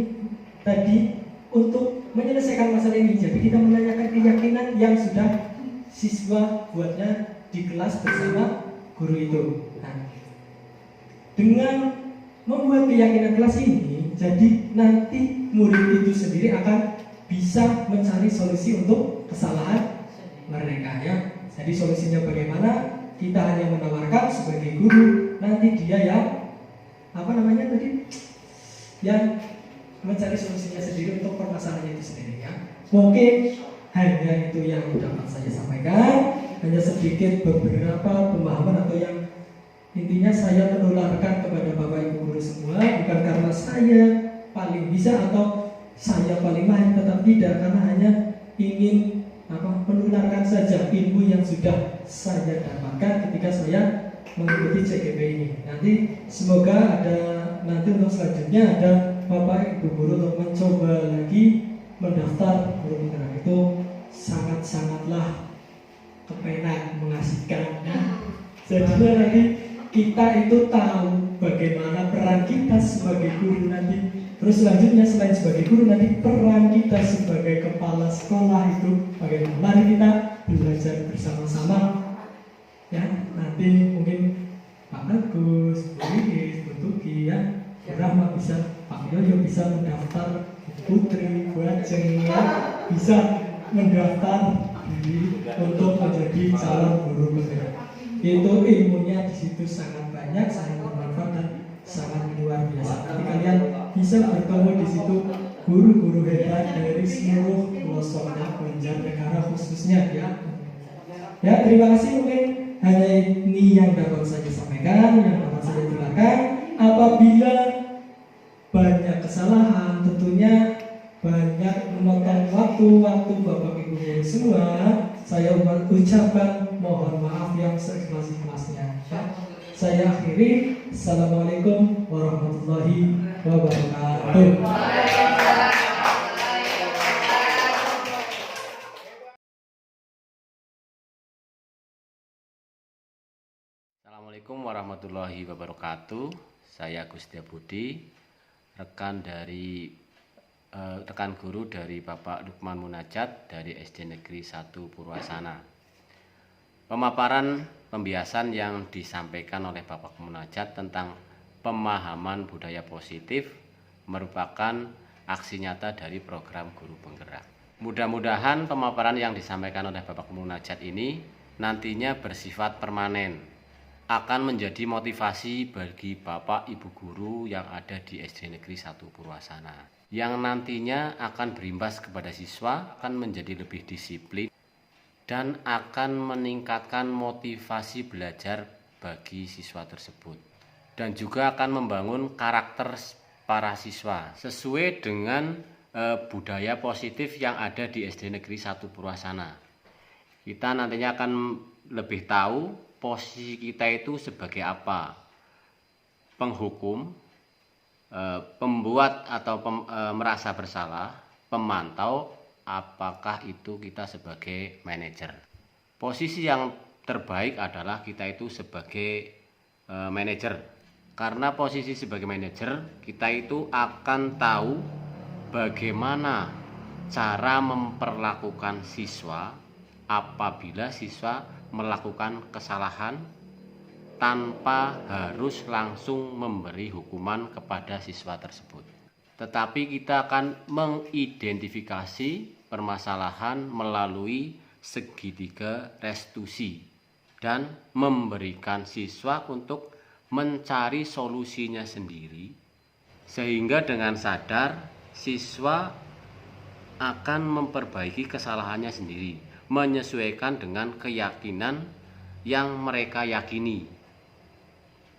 Speaker 1: tadi untuk menyelesaikan masalah ini. Jadi kita menanyakan keyakinan yang sudah siswa buatnya di kelas bersama guru itu. Nah, dengan membuat keyakinan kelas ini, jadi nanti murid itu sendiri akan bisa mencari solusi untuk kesalahan mereka ya. Jadi solusinya bagaimana? Kita hanya menawarkan sebagai guru, nanti dia yang yang mencari solusinya sendiri untuk permasalahannya itu sendiri ya. Mungkin hanya itu yang dapat saya sampaikan, hanya sedikit beberapa pemahaman atau yang intinya saya menularkan kepada Bapak Ibu guru semua, bukan karena saya paling bisa atau saya paling mahir, tetap tidak, karena hanya ingin menularkan saja ilmu yang sudah saya dapatkan ketika saya mengikuti CGP ini. Nanti semoga nanti untuk selanjutnya ada Bapak Ibu guru untuk mencoba lagi mendaftar guru penggerak. Itu sangat-sangatlah kepenak, mengasihkan ya. Jadi nanti kita itu tahu bagaimana peran kita sebagai guru nanti. Terus selanjutnya selain sebagai guru, nanti peran kita sebagai kepala sekolah itu bagaimana. Mari kita belajar bersama-sama ya. Nanti mungkin Pak Agus, Bu Iis, Bu Tuki ya, Bu Rahma bisa, Pak Yoyo bisa mendaftar, Putri, Bu Ajeng ya, bisa mendaftar diri untuk menjadi calon guru penggerak. Itu ilmunya di situ sangat banyak, sangat bermanfaat dan sangat luar biasa. Nanti kalian bisa bertemu di situ guru-guru hebat dari seluruh pelosok Banjarnegara khususnya ya. Ya, terima kasih. Mungkin hanya ini yang dapat saya sampaikan, yang dapat saya tularkan. Apabila banyak kesalahan, tentunya banyak memotong waktu Bapak Ibu guru semua, saya ucapkan mohon maaf yang seikhlas-ikhlasnya. Saya akhiri. Assalamualaikum warahmatullahi wabarakatuh.
Speaker 7: Assalamualaikum warahmatullahi wabarakatuh. Saya Agus Budi, rekan guru dari Bapak Lukman Munajat dari SD Negeri 1 Purwasana. Pemaparan pembiasan yang disampaikan oleh Bapak Munajat tentang pemahaman budaya positif merupakan aksi nyata dari program guru penggerak. Mudah-mudahan pemaparan yang disampaikan oleh Bapak Munajat ini nantinya bersifat permanen, akan menjadi motivasi bagi Bapak Ibu guru yang ada di SD Negeri 1 Purwasana, yang nantinya akan berimbas kepada siswa, akan menjadi lebih disiplin dan akan meningkatkan motivasi belajar bagi siswa tersebut, dan juga akan membangun karakter para siswa sesuai dengan budaya positif yang ada di SD Negeri 1 Purwasana. Kita nantinya akan lebih tahu posisi kita itu sebagai apa: penghukum, pembuat atau merasa bersalah, pemantau, apakah itu kita sebagai manajer. Posisi yang terbaik adalah kita itu sebagai manajer, Karena posisi sebagai manajer, kita itu akan tahu bagaimana cara memperlakukan siswa apabila siswa melakukan kesalahan tanpa harus langsung memberi hukuman kepada siswa tersebut. Tetapi kita akan mengidentifikasi permasalahan melalui segitiga restitusi dan memberikan siswa untuk mencari solusinya sendiri, sehingga dengan sadar siswa akan memperbaiki kesalahannya sendiri, menyesuaikan dengan keyakinan yang mereka yakini.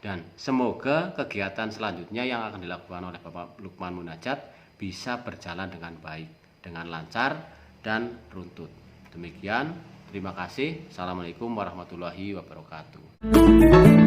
Speaker 7: Dan semoga kegiatan selanjutnya yang akan dilakukan oleh Bapak Lukman Munajat bisa berjalan dengan baik, dengan lancar dan runtut. Demikian, terima kasih. Assalamualaikum warahmatullahi wabarakatuh.